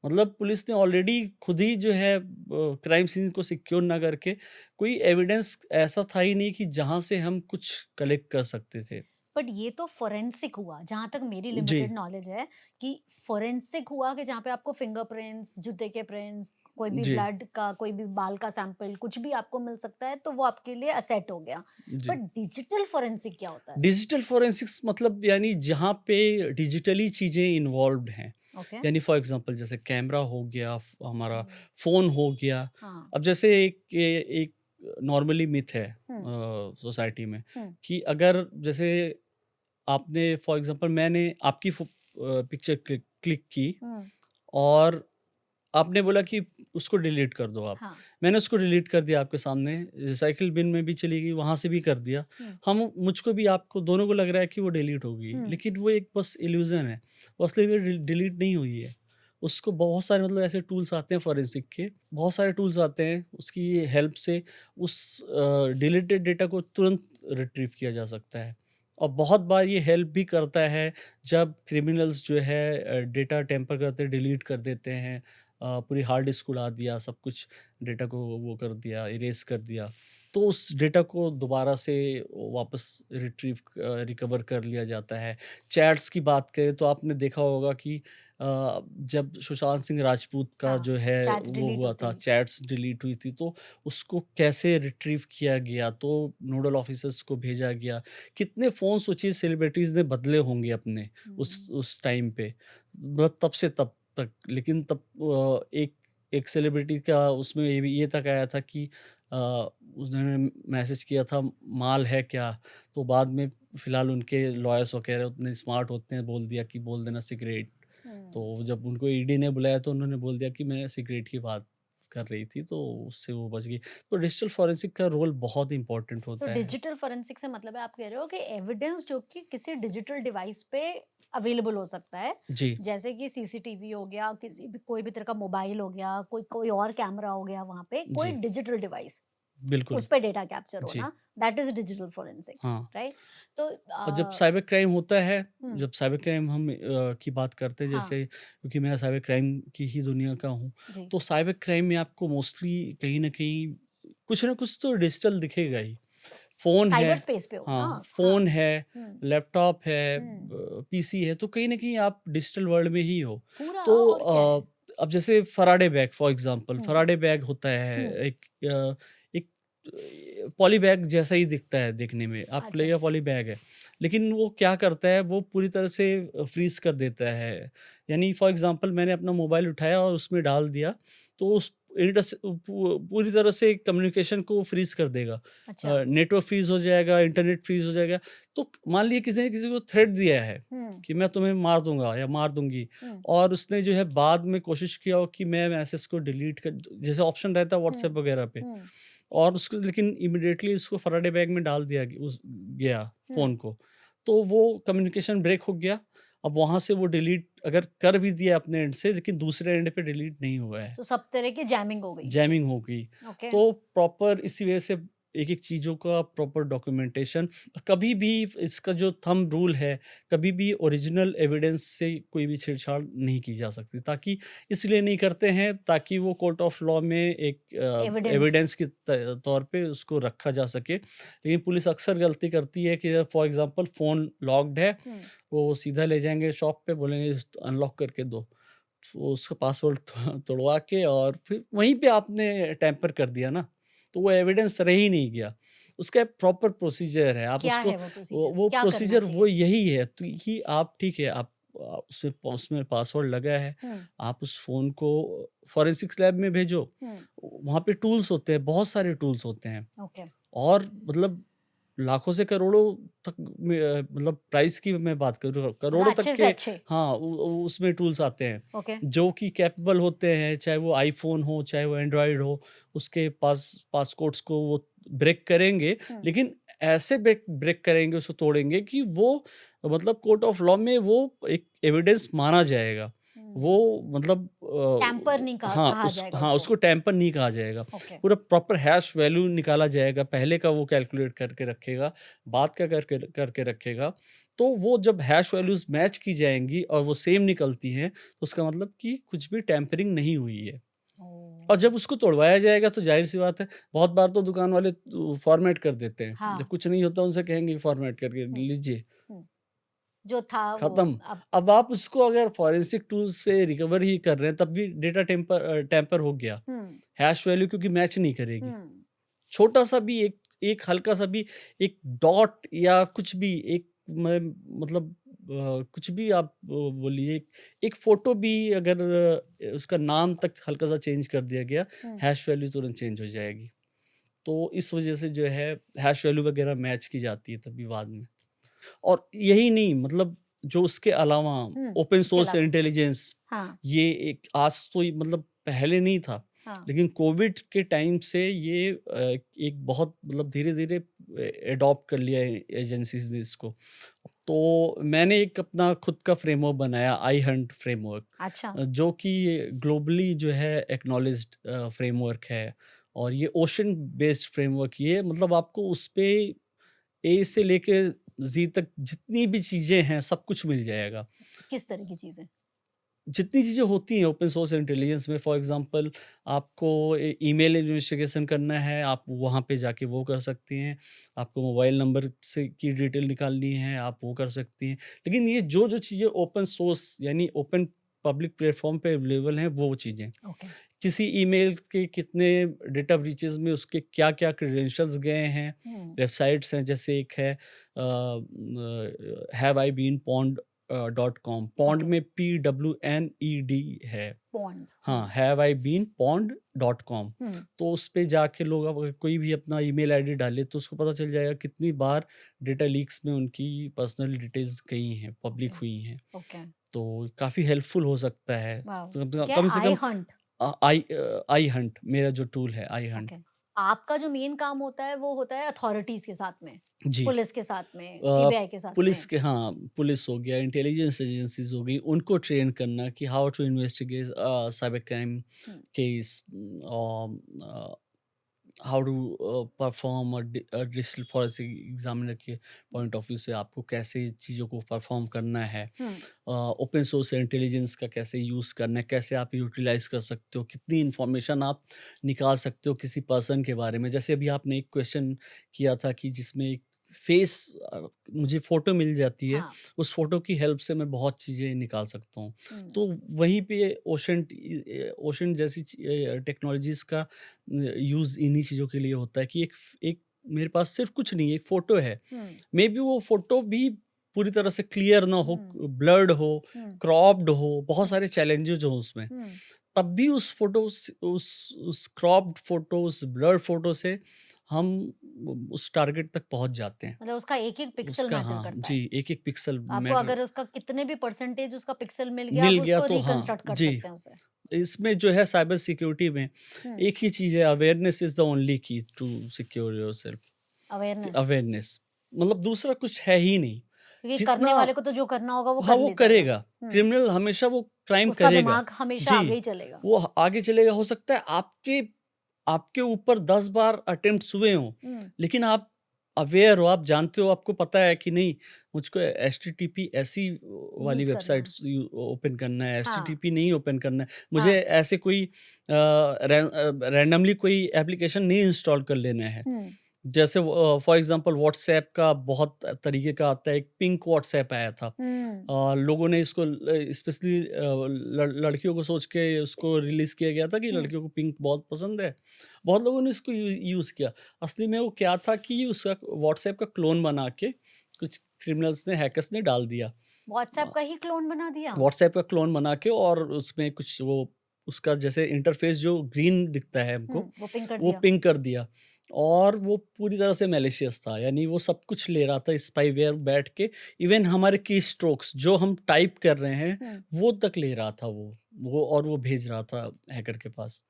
मतलब पुलिस ने ऑलरेडी खुद ही जो है क्राइम सीन को सिक्योर ना करके कोई एविडेंस ऐसा था ही नहीं कि जहाँ से हम कुछ कलेक्ट कर सकते थे। बट ये तो फोरेंसिक हुआ, जहाँ तक मेरी जी, लिमिटेड नॉलेज है कि फोरेंसिक हुआ कि जहाँ पे आपको फिंगरप्रिंट्स, जूते के प्रिंट्स, कोई भी जी, ब्लड का, कोई भी बाल का सैंपल, कुछ भी आपको मिल सकता है, तो वो आपके लिए असेट हो गया। जी। बट डिजिटल फोरेंसिक क्या होता है? डिजिटल फोरेंसिक्स मतलब यानी जहाँ पे डिजिटली चीज़ें इन्वॉल्व्ड हैं। ओके। यानी फॉर एग्ज़ाम्पल जैसे कैमरा हो गया, हमारा हुँ, फ़ोन हो गया। हाँ। अब जैसे एक नॉर्मली मिथ है हुँ, सोसाइटी में हुँ, कि अगर जैसे आपने फॉर एग्ज़ाम्पल मैंने आपकी पिक्चर क्लिक क्लिक की हुँ, और आपने बोला कि उसको डिलीट कर दो आप। हाँ, मैंने उसको डिलीट कर दिया आपके सामने, रिसाइकिल बिन में भी चली गई, वहाँ से भी कर दिया। हुँ, मुझको भी आपको दोनों को लग रहा है कि वो डिलीट हो गई, हुँ, लेकिन वो एक बस इल्यूज़न है। वो असली में डिलीट नहीं हुई है। उसको बहुत सारे मतलब ऐसे टूल्स आते हैं फॉरेंसिक के, बहुत सारे टूल्स आते हैं, उसकी हेल्प से उस डिलीटेड डेटा को तुरंत रिट्रीव किया जा सकता है। और बहुत बार ये हेल्प भी करता है जब क्रिमिनल्स जो है डेटा टेम्पर करते डिलीट कर देते हैं, पूरी हार्ड डिस्क उड़ा दिया, सब कुछ डेटा को वो कर दिया, इरेज़ कर दिया। तो उस डेटा को दोबारा से वापस रिकवर कर लिया जाता है। चैट्स की बात करें तो आपने देखा होगा कि जब सुशांत सिंह राजपूत का हाँ, जो है चैट्स वो डिलीट हुआ होते था, ही। चैट्स डिलीट हुई थी, तो उसको कैसे रिट्रीव किया गया, तो नोडल ऑफिसर्स को भेजा गया। कितने फ़ोन सोचिए सेलिब्रिटीज़ ने बदले होंगे अपने हुँ, उस टाइम पे, मतलब तब से तब तक। लेकिन तब एक एक सेलिब्रिटी का उसमें ये तक आया था कि उन्होंने मैसेज किया था, माल है क्या? तो बाद में फ़िलहाल उनके लॉयर्स वगैरह उतने स्मार्ट होते हैं, बोल देना सिगरेट। हुँ। तो जब उनको ईडी ने बुलाया तो उन्होंने बोल दिया कि मैं सिगरेट की बात कर रही थी, तो उससे वो बच गई। तो डिजिटल फॉरेंसिक का रोल बहुत इम्पोर्टेंट तो होता है। डिजिटल फोरेंसिक से मतलब है आप कह रहे हो कि एविडेंस जो कि किसी डिजिटल डिवाइस पे अवेलेबल हो सकता है, जी, जैसे कि सीसीटीवी हो गया, किसी भी कोई भी तरह का मोबाइल हो गया, कोई कोई और कैमरा हो गया, वहाँ पे कोई जी, डिजिटल डिवाइस, बिल्कुल। उस पे डेटा कैप्चर जी, होना, दैट इज़ डिजिटल फोरेंसिक, हाँ। राइट? तो और जब साइबर क्राइम होता है, हुँ, जब साइबर क्राइम हम की बात करते हैं, हाँ, जैसे क्योंकि मैं साइबर क्राइम की ही दुनिया का हूँ, जी। तो साइबर क्राइम में आपको मोस्टली कहीं न कहीं कुछ न कुछ तो डिजिटल दिखेगा ही। फ़ोन है, साइबर स्पेस पे होगा, हाँ, हाँ, हाँ। फ़ोन है, हुँ, लैपटॉप है, हुँ, पीसी है, तो कहीं न कहीं आप डिजिटल वर्ल्ड में ही हो। पूरा तो और क्या है? अब जैसे फ़राडे बैग फॉर एग्ज़ाम्पल, हुँ, फ़राडे बैग होता है, हुँ, एक पॉली बैग जैसा ही दिखता है देखने में, आप अच्छा, लेगा पॉली बैग है। लेकिन वो क्या करता है, वो पूरी तरह से फ्रीज़ कर देता है। यानी फॉर एग्ज़ाम्पल मैंने अपना मोबाइल उठाया और उसमें डाल दिया, तो उस पूरी तरह से कम्युनिकेशन को फ्रीज़ कर देगा। अच्छा, नेटवर्क फ्रीज़ हो जाएगा, इंटरनेट फ्रीज़ हो जाएगा। तो मान लीजिए किसी ने किसी को थ्रेट दिया है हुँ, कि मैं तुम्हें मार दूँगा या मार दूँगी, हुँ, और उसने जो है बाद में कोशिश किया हो कि मैं मैसेज को डिलीट कर, जैसे ऑप्शन रहता है व्हाट्सएप हुँ, वगैरह पे, हुँ, और उसको लेकिन इमीडिएटली उसको फ़राडे बैग में डाल दिया गया हुँ। फ़ोन को। तो वो कम्युनिकेशन ब्रेक हो गया। अब वहाँ से वो डिलीट अगर कर भी दिया अपने एंड से, लेकिन दूसरे एंड पे डिलीट नहीं हुआ है। तो सब तरह की जैमिंग हो गई। जैमिंग हो गई। ओके। तो प्रॉपर इसी वजह से एक-एक चीज़ों का प्रॉपर डॉक्यूमेंटेशन, कभी भी इसका जो थंब रूल है, कभी भी ओरिजिनल एविडेंस से कोई भी छेड़छाड़ नहीं की जा सकती, ताकि इसलिए नहीं करते हैं ताकि वो कोर्ट ऑफ लॉ में एक एविडेंस। एविडेंस के तौर पे उसको रखा जा सके। लेकिन पुलिस अक्सर गलती करती है कि फॉर एग्ज़ाम्पल फ़ोन लॉक्ड है, हुँ, वो सीधा ले जाएँगे शॉप पे, बोलेंगे अनलॉक करके दो। तो उसका पासवर्ड तोड़वा के और फिर वहीं पे आपने टैम्पर कर दिया ना, तो वो एविडेंस रह ही नहीं गया। उसका एक प्रॉपर प्रोसीजर है, आप क्या उसको है वो प्रोसीजर? वो क्या करना प्रोसीजर वो चाहिए? यही है तो कि आप ठीक है, आप उसमें पासवर्ड लगा है, हुँ, आप उस फ़ोन को फॉरेंसिक्स लैब में भेजो, हुँ, वहाँ पे टूल्स होते हैं, बहुत सारे टूल्स होते हैं। ओके। और मतलब लाखों से करोड़ों तक में मतलब प्राइस की मैं बात करूँ, मतलब करोड़ों तक अच्छे से के, अच्छे। हाँ, उसमें टूल्स आते हैं, ओके। जो कि कैपेबल होते हैं, चाहे वो आईफ़ोन हो, चाहे वो एंड्रॉयड हो, उसके पासकोड्स को वो ब्रेक करेंगे, हुँ, लेकिन ऐसे ब्रेक ब्रेक करेंगे, उसको तोड़ेंगे कि वो मतलब कोर्ट ऑफ लॉ में वो एक एविडेंस माना जाएगा। वो मतलब टैम्पर नहीं हाँ कहा जाएगा हाँ उसको। उसको टैम्पर नहीं कहा जाएगा। ओके। पूरा प्रॉपर हैश वैल्यू निकाला जाएगा, पहले का वो कैलकुलेट करके रखेगा, बाद का करके करके रखेगा। तो वो जब हैश वैल्यूज मैच की जाएंगी और वो सेम निकलती हैं, तो उसका मतलब कि कुछ भी टैम्परिंग नहीं हुई है। और जब उसको तोड़वाया जाएगा तो जाहिर सी बात है, बहुत बार तो दुकान वाले फॉर्मेट कर देते हैं। हाँ। जब कुछ नहीं होता उनसे कहेंगे फॉर्मेट करके हम्म, लीजिए, हम्म, जो था वो खत्म। अब अब आप उसको अगर फॉरेंसिक टूल से रिकवर ही कर रहे हैं, तब भी डेटा टैम्पर हो गया। हम्म, हैश वैल्यू क्योंकि मैच नहीं करेगी। हम्म, छोटा सा भी एक एक हल्का सा भी एक डॉट या कुछ भी एक मतलब कुछ भी आप बोलिए, एक फोटो भी अगर उसका नाम तक हल्का सा चेंज कर दिया गया, हम्म, हैश वैल्यू तुरंत चेंज हो जाएगी। तो इस वजह से जो है हैश वैल्यू वगैरह मैच की जाती है तभी बाद में। और यही नहीं, मतलब जो उसके अलावा ओपन इसके सोर्स अलावा इंटेलिजेंस, हाँ, ये एक आज तो मतलब पहले नहीं था, हाँ, लेकिन कोविड के टाइम से ये एक बहुत मतलब धीरे-धीरे एडॉप्ट कर लिया है एजेंसीज़ ने इसको। तो मैंने एक अपना खुद का फ्रेमवर्क बनाया, आई हंट फ्रेमवर्क, अच्छा, जो कि ग्लोबली जो है एक्नॉलेज्ड फ्रेमवर्क है। और ये ओशन बेस्ड फ्रेमवर्क, ये मतलब आपको उस पे ए से लेके ज़ी तक जितनी भी चीज़ें हैं, सब कुछ मिल जाएगा। किस तरह की चीजें? जितनी चीज़ें होती हैं ओपन सोर्स इंटेलिजेंस में, फॉर एग्जांपल आपको ईमेल इन्वेस्टिगेशन करना है, आप वहाँ पे जाके वो कर सकती हैं। आपको मोबाइल नंबर से की डिटेल निकालनी है, आप वो कर सकती हैं। लेकिन ये जो चीज़ें ओपन सोर्स यानी ओपन पब्लिक प्लेटफॉर्म पे अवेलेबल हैं, वो चीज़ें। ओके, किसी ईमेल के कितने डेटा ब्रीचेस में उसके क्या-क्या क्रेडेंशियल्स गए हैं, वेबसाइट्स हैं, जैसे एक है have I been pwned .com, pwned okay, में PWNED है। पॉन्ड, हाँ, have I been pwned .com। तो उस पे जाके लोग अब अगर कोई भी अपना ईमेल आईडी डाले तो उसको पता चल जाएगा कितनी बार डेटा लीक्स में उनकी पर्सनल डिटेल्स गई हैं, पब्लिक ओके, हुई हैं। ओके, तो काफ़ी हेल्पफुल हो सकता है। वाओ! तो क्या कम से आई कम हंट? आई हंट मेरा जो टूल है, आई हंट। ओके, आपका जो मेन काम होता है वो होता है अथॉरिटीज के साथ में, जी। पुलिस के साथ में, अ, सीबीआई के साथ पुलिस में। के, हाँ, पुलिस हो गया, इंटेलिजेंस एजेंसीज़ हो गई, उनको ट्रेन करना कि how to investigate cyber crime हुँ, case, how to perform digital forensic examiner के पॉइंट ऑफ व्यू से आपको कैसे चीज़ों को परफॉर्म करना है। हुँ, ओपन सोर्स इंटेलिजेंस का कैसे यूज़ करना है, कैसे आप यूटिलाइज़ कर सकते हो, कितनी इन्फॉर्मेशन आप निकाल सकते हो किसी पर्सन के बारे में। जैसे अभी आपने एक क्वेश्चन किया था कि जिसमें एक फेस, मुझे फ़ोटो मिल जाती है, हाँ, उस फ़ोटो की हेल्प से मैं बहुत चीज़ें निकाल सकता हूँ। हुँ, तो वहीं पे ओशन जैसी टेक्नोलॉजीज़ का यूज़ इन्हीं चीज़ों के लिए होता है कि एक मेरे पास सिर्फ़ कुछ नहीं है, एक फ़ोटो है। हुँ, मेबी वो फ़ोटो भी पूरी तरह से क्लियर ना हो, हुँ, ब्लर्ड हो, हुँ, क्रॉप्ड हो, बहुत सारे चैलेंजेज़ हों उसमें। हुँ, तब भी उस फ़ोटो से उस क्रॉप्ड फ़ोटो, उस ब्लर्ड फ़ोटो से हम उस टारगेट तक पहुँच जाते हैं। मतलब उसका एक-एक पिक्सल उसका, मैटर हाँ, करता है। जी, एक-एक पिक्सल आपको मैटर अगर उसका कितने भी परसेंटेज उसका पिक्सल मिल गया, आप मिल गया उसको तो, हाँ, रिकंस्ट्रक्ट कर जी। सकते हैं उसे। इसमें जो है साइबर सिक्योरिटी में हुँ, एक ही चीज़ है, awareness is the only key to secure yourself. Awareness, awareness, मतलब दूसरा कुछ है ही नहीं। क्योंकि करने जितना, वाले को तो जो करना होगा वो हाँ, कर वो ले जाएगा। करेगा। हुँ, क्रिमिनल हमेशा वो क्राइम उसका करेगा। दिमाग हमेशा जी, आगे ही चलेगा। वो आगे चलेगा। हो सकता है आपके आपके ऊपर 10 बार अटेम्प्ट्स हुए हों, हुँ, लेकिन आप अवेयर हो, आप जानते हो, आपको पता है कि नहीं, मुझको एचटीटीपी ऐसी वाली यूज़ करना है। वेबसाइट्स ओपन करना है, हाँ, एचटीटीपी नहीं ओपन करना है। मुझे हाँ, ऐसे कोई रैंडमली कोई एप्लीकेशन नहीं इंस्टॉल कर लेना है। हुँ, जैसे फॉर एग्जांपल व्हाट्सऐप का बहुत तरीके का आता है, एक पिंक व्हाट्सऐप आया था। हुँ, लोगों ने इसको स्पेशली लड़कियों को सोच के उसको रिलीज़ किया गया था कि हुँ, लड़कियों को पिंक बहुत पसंद है। बहुत लोगों ने इसको यूज़ किया। असली में वो क्या था कि उसका व्हाट्सऐप का क्लोन बना के कुछ क्रिमिनल्स ने, हैकर्स ने डाल दिया। व्हाट्सऐप अ, का ही क्लोन बना दिया? व्हाट्सऐप का क्लोन बना के, और उसमें कुछ वो उसका जैसे इंटरफ़ेस जो ग्रीन दिखता है हमको, वो पिंक कर वो दिया। पिंक कर दिया। और वो पूरी तरह से मैलिशियस था, यानी वो सब कुछ ले रहा था स्पाईवेयर बैठ के, इवन हमारे की स्ट्रोक्स जो हम टाइप कर रहे हैं, हुँ, वो तक ले रहा था वो और वो भेज रहा था हैकर के पास।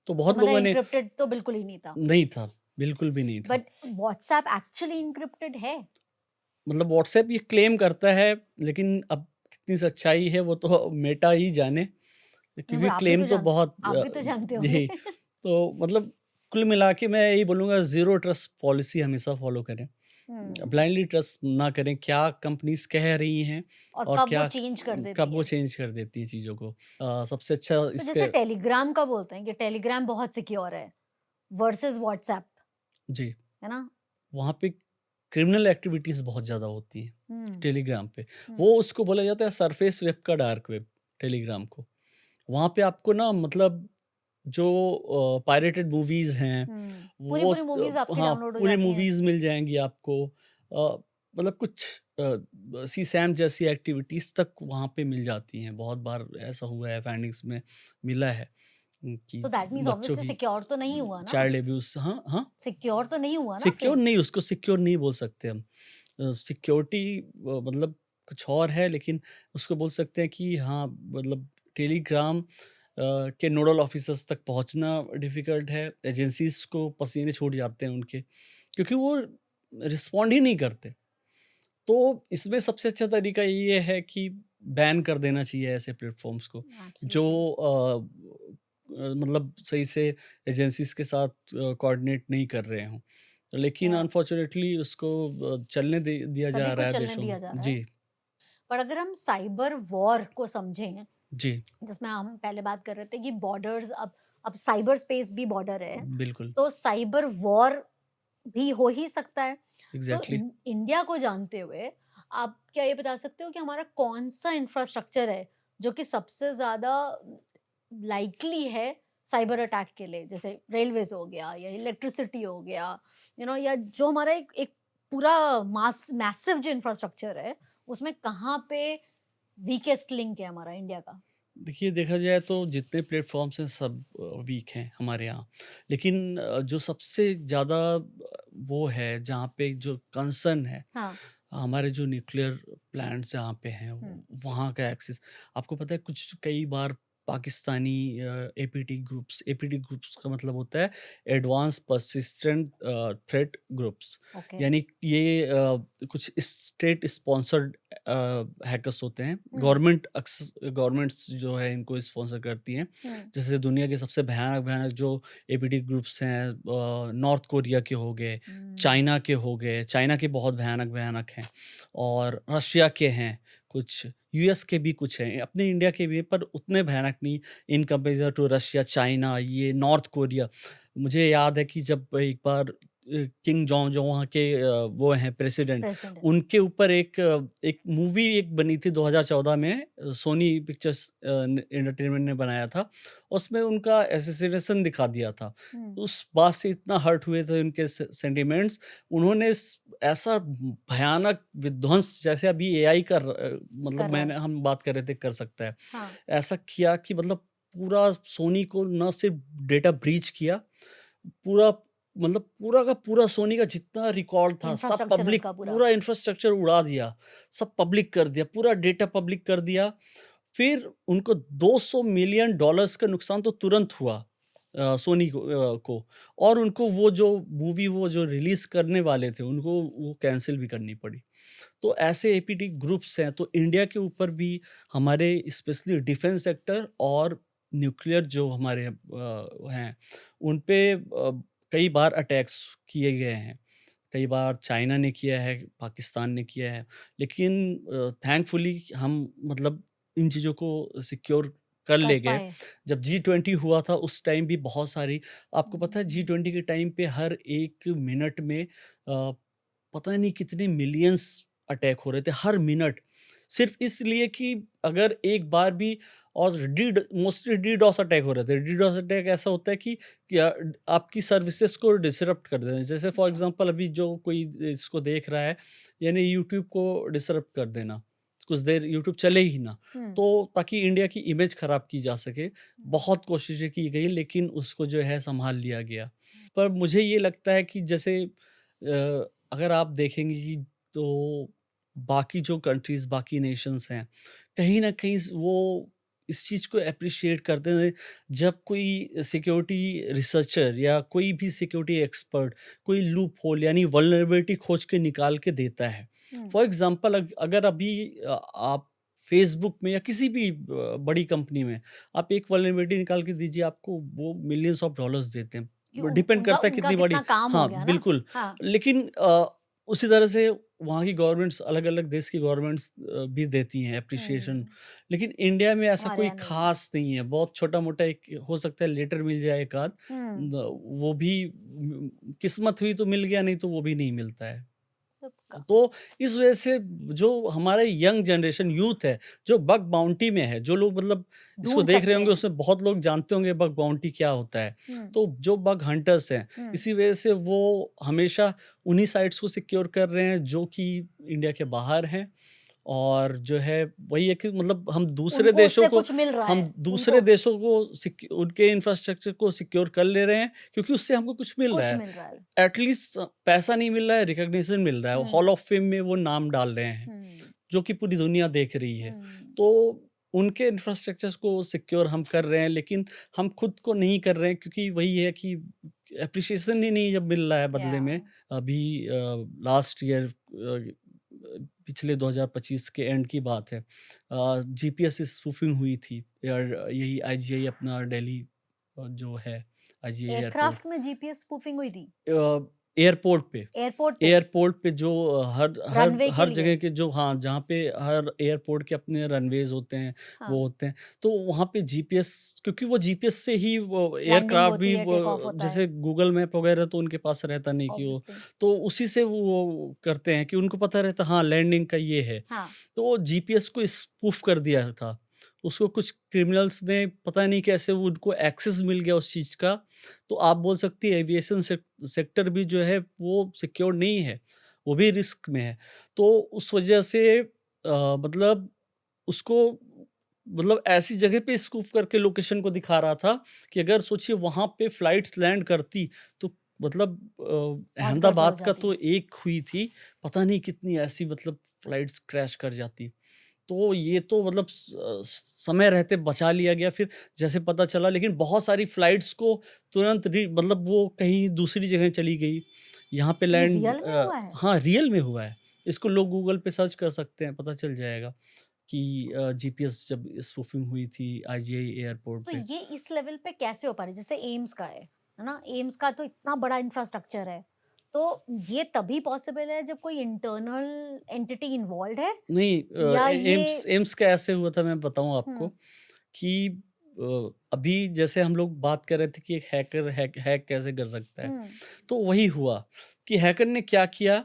तो तो बहुत मतलब लोगों ने, एन्क्रिप्टेड तो बिल्कुल ही नहीं था। नहीं था, बिल्कुल भी नहीं था। बट व्हाट्सऐप एक्चुअली एन्क्रिप्टेड है? मतलब व्हाट्सऐप ये क्लेम करता है, लेकिन अब कितनी कितनी सच्चाई है वो तो मेटा ही जाने, नहीं, क्योंकि आप भी क्लेम तो तो जान बहुत आप भी तो जानते होंगे। जी, तो मतलब कुल मिला के मैं यही बोलूँगा, ज़ीरो ट्रस्ट पॉलिसी हमेशा फ़ॉलो करें। हुँ, ब्लाइंडली ट्रस्ट ना करें, क्या कंपनीज़ कह रही हैं और और कब वो क्या चेंज कर देती कब वो हैं। चेंज कर देती हैं चीज़ों को। सबसे अच्छा तो इसके जैसे टेलीग्राम का बोलते हैं कि टेलीग्राम बहुत सिक्योर है वर्सेस व्हाट्सएप, जी, है ना? वहाँ पे क्रिमिनल एक्टिविटीज़ बहुत ज़्यादा होती हैं, हुँ, टेलीग्राम पे। हुँ, वो उसको बोला जाता है सरफेस वेब का डार्क वेब, टेलीग्राम को। वहाँ पे आपको ना मतलब जो पायरेटेड मूवीज़ हैं, हुँ। वो पूरी-पूरी मूवीज़ आपकी हाँ, डाउनलोड हो पूरी जाती हैं। मूवीज़ मिल जाएँगी आपको। मतलब कुछ सीसैम जैसी एक्टिविटीज़ तक वहाँ पे मिल जाती हैं। बहुत बार ऐसा हुआ है, फाइंडिंग्स में मिला है कि सो दैट मीन्स बच्चों ऑब्वियसली की सिक्योर तो नहीं हुआ ना? Child abuse. हाँ, हाँ। सिक्योर तो नहीं हुआ ना सिक्योर फिर? नहीं, उसको सिक्योर नहीं बोल सकते हम। सिक्योरिटी मतलब कुछ और है, लेकिन उसको बोल सकते हैं कि हाँ, मतलब टेलीग्राम के नोडल ऑफिसर्स तक पहुंचना डिफ़िकल्ट है। एजेंसीज़ को पसीने छूट जाते हैं उनके, क्योंकि वो रिस्पॉन्ड ही नहीं करते। तो इसमें सबसे अच्छा तरीका ये है कि बैन कर देना चाहिए ऐसे प्लेटफ़ॉर्म्स को, जो एब्सोल्युटली। मतलब सही से एजेंसीज़ के साथ कोऑर्डिनेट नहीं कर रहे हों। लेकिन या अनफॉर्च्युनेटली उसको चलने दे दिया सभी जा को रहा है चलने देशों में। दिया जा रहा है। जी, पर अगर हम साइबर वॉर को समझें, जी, जिसमें हम पहले बात कर रहे थे कि बॉर्डर्स अब साइबर स्पेस भी बॉर्डर है, बिल्कुल, तो साइबर वॉर भी हो ही सकता है। तो एग्ज़ैक्टली। इंडिया को जानते हुए आप क्या ये बता सकते हो कि हमारा कौन-सा इंफ्रास्ट्रक्चर है, जो कि सबसे ज़्यादा लाइकली है साइबर अटैक के लिए? जैसे रेलवेज़ हो गया या इलेक्ट्रिसिटी हो गया, या जो हमारा एक एक पूरा मैसिव जो इंफ्रास्ट्रक्चर है, उसमें कहाँ पे वीकेस्ट लिंक है हमारा इंडिया का? देखिए, देखा जाए तो जितने प्लेटफ़ॉर्म्स हैं सब वीक हैं हमारे यहाँ। लेकिन जो सबसे ज़्यादा वो है जहाँ पे जो कंसर्न है, हाँ। हमारे जो न्यूक्लियर प्लांट्स जहाँ पे हैं, हुँ, वहाँ का एक्सेस। आपको पता है कुछ कई बार पाकिस्तानी एपीटी ग्रुप्स का मतलब होता है advance persistent threat groups. Okay. यानी ये कुछ स्टेट स्पॉन्सर्ड हैकर्स होते हैं। हुँ, गवर्नमेंट्स जो है इनको स्पॉन्सर करती हैं। हुँ, जैसे दुनिया के सबसे भयानक-भयानक जो एपीटी ग्रुप्स हैं, नॉर्थ कोरिया के हो गए, हुँ, चाइना के हो गए, चाइना के बहुत भयानक-भयानक हैं, और रशिया के हैं कुछ, यूएस के भी कुछ हैं, अपने इंडिया के भी हैं, पर उतने भयानक नहीं in comparison to Russia, China, ये नॉर्थ कोरिया। मुझे याद है कि जब एक बार किंग जॉन जो वहाँ के वो हैं प्रेसिडेंट, प्रेज़ेंट है। उनके ऊपर एक मूवी एक बनी थी 2014 में, सोनी पिक्चर्स एंटरटेनमेंट ने बनाया था। उसमें उनका असैसिनेशन दिखा दिया था। हुँ, उस बात से इतना हर्ट हुए थे उनके सेंटिमेंट्स। उन्होंने ऐसा भयानक विध्वंस, जैसे अभी एआई मतलब कर रहा है। हम बात कर रहे थे कर सकता है, हाँ, ऐसा किया कि मतलब पूरा सोनी को न सिर्फ डेटा ब्रीच किया, पूरा मतलब पूरा का पूरा सोनी का जितना रिकॉर्ड था सब इंफ्रास्ट्रक्चर पब्लिक, उसका पूरा। पूरा इंफ्रास्ट्रक्चर उड़ा दिया, सब पब्लिक कर दिया, पूरा डेटा पब्लिक कर दिया। फिर उनको $200 मिलियन का नुकसान तो तुरंत हुआ सोनी को, और उनको वो जो मूवी वो जो रिलीज़ करने वाले थे, उनको वो कैंसल भी करनी पड़ी। तो ऐसे एपीटी ग्रुप्स हैं, तो इंडिया के ऊपर भी हमारे स्पेशली डिफेंस सेक्टर और न्यूक्लियर जो हमारे हैं, उन पे कई बार अटैक्स किए गए हैं। कई बार चाइना ने किया है, पाकिस्तान ने किया है, लेकिन थैंकफुली हम मतलब इन चीज़ों को सिक्योर कर कर ले गए। पाए। जब जी20 हुआ था उस टाइम भी बहुत सारी, आपको पता है हुँ, जी20 के टाइम पे हर 1 मिनट में पता नहीं कितने मिलियंस अटैक हो रहे थे हर मिनट। सिर्फ़ इसलिए कि अगर एक बार भी, और मोस्टली डीडोस अटैक हो रहे थे। डीडोस अटैक ऐसा होता है कि क्या आपकी सर्विसेज़ को डिसरप्ट कर देना। जैसे फॉर अच्छा। एग्ज़ाम्पल अभी जो कोई इसको देख रहा है, यानी यूट्यूब को डिसरप्ट कर देना। कुछ देर यूट्यूब चले ही ना, हुँ, तो ताकि इंडिया की इमेज ख़राब की जा सके। हुँ, बहुत कोशिशें की गई, लेकिन उसको जो है सँभाल लिया गया। पर मुझे ये लगता है कि जैसे अगर आप देखेंगे कि तो बाकी जो कंट्रीज़, बाकी नेशंस हैं, कहीं न कहीं वो इस चीज़ को एप्रिशिएट करते हैं, जब कोई सिक्योरिटी रिसर्चर या कोई भी सिक्योरिटी एक्सपर्ट कोई लूप होल यानी वल्नरेबिलिटी खोज के निकाल के देता है। हुँ, फॉर एग्ज़ाम्पल अगर अभी आप फेसबुक में या किसी भी बड़ी कंपनी में आप एक वल्नरेबिलिटी निकाल के दीजिए, आपको वो मिलियंस ऑफ डॉलर्स देते हैं। डिपेंड उनका करता है उनका कितनी बड़ी। कितना काम हो हाँ, गया ना। बिल्कुल। हाँ। लेकिन उसी तरह से वहाँ की गवर्नमेंट्स, अलग-अलग देश की गवर्नमेंट्स भी देती हैं एप्रिसिएशन। लेकिन इंडिया में ऐसा हमारे कोई यहाँ नहीं है। ख़ास नहीं है। बहुत छोटा-मोटा एक हो सकता है लेटर मिल जाए एक आध, वो भी किस्मत हुई तो मिल गया, नहीं तो वो भी नहीं मिलता है। तो इस वजह से जो हमारे यंग जनरेशन यूथ है, जो बग बाउंटी में है, जो लोग मतलब इसको ढूंढ देख सकते रहे होंगे, हैं। उसमें बहुत लोग जानते होंगे बग बाउंटी क्या होता है। हम्म, तो जो बग हंटर्स हैं, हम्म, इसी वजह से वो हमेशा उन्हीं साइट्स को सिक्योर कर रहे हैं जो कि इंडिया के बाहर हैं। और जो है वही है कि मतलब हम दूसरे उनको देशों उससे को कुछ मिल रहा हम है। दूसरे उनको देशों को उनके इंफ्रास्ट्रक्चर को सिक्योर कर ले रहे हैं, क्योंकि उससे हमको कुछ मिल रहा कुछ है। मिल रहा है। एटलीस्ट पैसा नहीं मिल रहा है, रिकॉग्निशन मिल रहा है। हॉल ऑफ फेम में वो नाम डाल रहे हैं, हम्म, जो कि पूरी दुनिया देख रही है। हम्म, तो उनके इंफ्रास्ट्रक्चर्स को सिक्योर हम कर रहे हैं, लेकिन हम खुद को नहीं कर रहे हैं, क्योंकि वही है कि एप्रिसिएशन ही नहीं जब मिल रहा है बदले में। या अभी लास्ट ईयर पिछले 2025 के एंड की बात है, जीपीएस स्पूफिंग हुई थी। यही आईजीआई अपना दिल्ली जो है आईजीआई एयरक्राफ्ट में जीपीएस स्पूफिंग हुई थी एयरपोर्ट पे। एयरपोर्ट पे एयरपोर्ट पे जो हर हर रनवे के हर लिए। जगह के जो, हाँ, जहाँ पे हर एयरपोर्ट के अपने रनवेज होते हैं, हाँ, वो होते हैं। तो वहाँ पे जीपीएस, क्योंकि वो जीपीएस से ही वो लैंडिंग एयरक्राफ्ट होती भी है, टेक ऑफ होता जैसे है गूगल मैप वगैरह तो उनके पास रहता नहीं कि वो, ऑब्वियसली। तो उसी से वो करते हैं कि उनको पता रहता हाँ लैंडिंग का ये है। हाँ, तो वो जीपीएस को स्पूफ कर दिया था। उसको कुछ क्रिमिनल्स ने पता नहीं कैसे वो उनको एक्सेस मिल गया उस चीज़ का। तो आप बोल सकती है एविएशन सेक्टर भी जो है वो सिक्योर नहीं है, वो भी रिस्क में है। तो उस वजह से मतलब उसको मतलब ऐसी जगह पे स्कूप करके लोकेशन को दिखा रहा था कि अगर सोचिए वहाँ पे फ्लाइट्स लैंड करती तो मतलब बहुत गड़बड़ हो अहमदाबाद का जाती। तो एक हुई थी, पता नहीं कितनी ऐसी मतलब फ्लाइट्स क्रैश कर जाती। तो ये तो मतलब समय रहते बचा लिया गया फिर जैसे पता चला, लेकिन बहुत सारी फ्लाइट्स को तुरंत मतलब वो कहीं दूसरी जगह चली गई। यहाँ पे ये लैंड रियल में हुआ है? हाँ, रियल में हुआ है। इसको लोग गूगल पे सर्च कर सकते हैं, पता चल जाएगा कि जीपीएस जब स्पूफिंग हुई थी आईजीआई एयरपोर्ट तो पे। ये इस लेवल पे कैसे हो पा रहा है? जैसे एम्स का है ना? एम्स का तो इतना बड़ा इंफ्रास्ट्रक्चर है। तो ये तभी पॉसिबल है जब कोई इंटरनल एंटिटी इन्वॉल्व्ड है नहीं, या एम्स ये एम्स का ऐसे हुआ था, मैं बताऊँ आपको हुँ, कि अभी जैसे हम लोग बात कर रहे थे कि एक हैकर हैक हैक कैसे कर सकता है। हुँ, तो वही हुआ कि हैकर ने क्या किया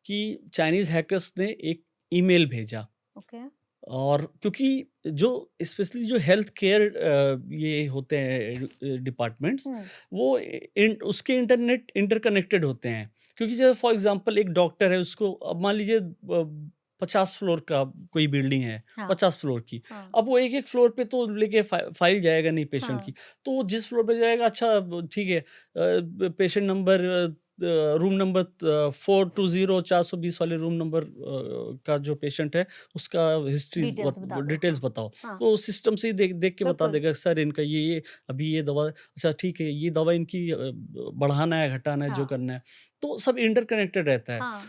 कि चाइनीज़ हैकर्स ने एक ईमेल भेजा। ओके। और क्योंकि जो स्पेशली जो हेल्थ केयर ये होते हैं डिपार्टमेंट्स, हुँ, वो उसके इंटरकनेक्टेड होते हैं। क्योंकि जैसे फॉर एग्जांपल एक डॉक्टर है, उसको अब मान लीजिए 50 फ्लोर का कोई बिल्डिंग है, हाँ, 50 फ्लोर की। हाँ, अब वो एक-एक फ्लोर पे तो लेके फाइल जाएगा नहीं पेशेंट की। हाँ, तो वो जिस फ्लोर पे जाएगा, अच्छा ठीक है, पेशेंट नंबर रूम नंबर 420 420 वाले रूम नंबर का जो पेशेंट है, उसका हिस्ट्री डिटेल्स बता दो। डिटेल्स हाँ, बताओ। हाँ, तो सिस्टम से ही देख देख के बता बिल्कुल। देगा सर इनका ये अभी ये दवा, अच्छा ठीक है, ये दवा इनकी बढ़ाना है, घटाना है, जो हाँ, करना है। तो सब इंटरकनेक्टेड रहता है। हाँ,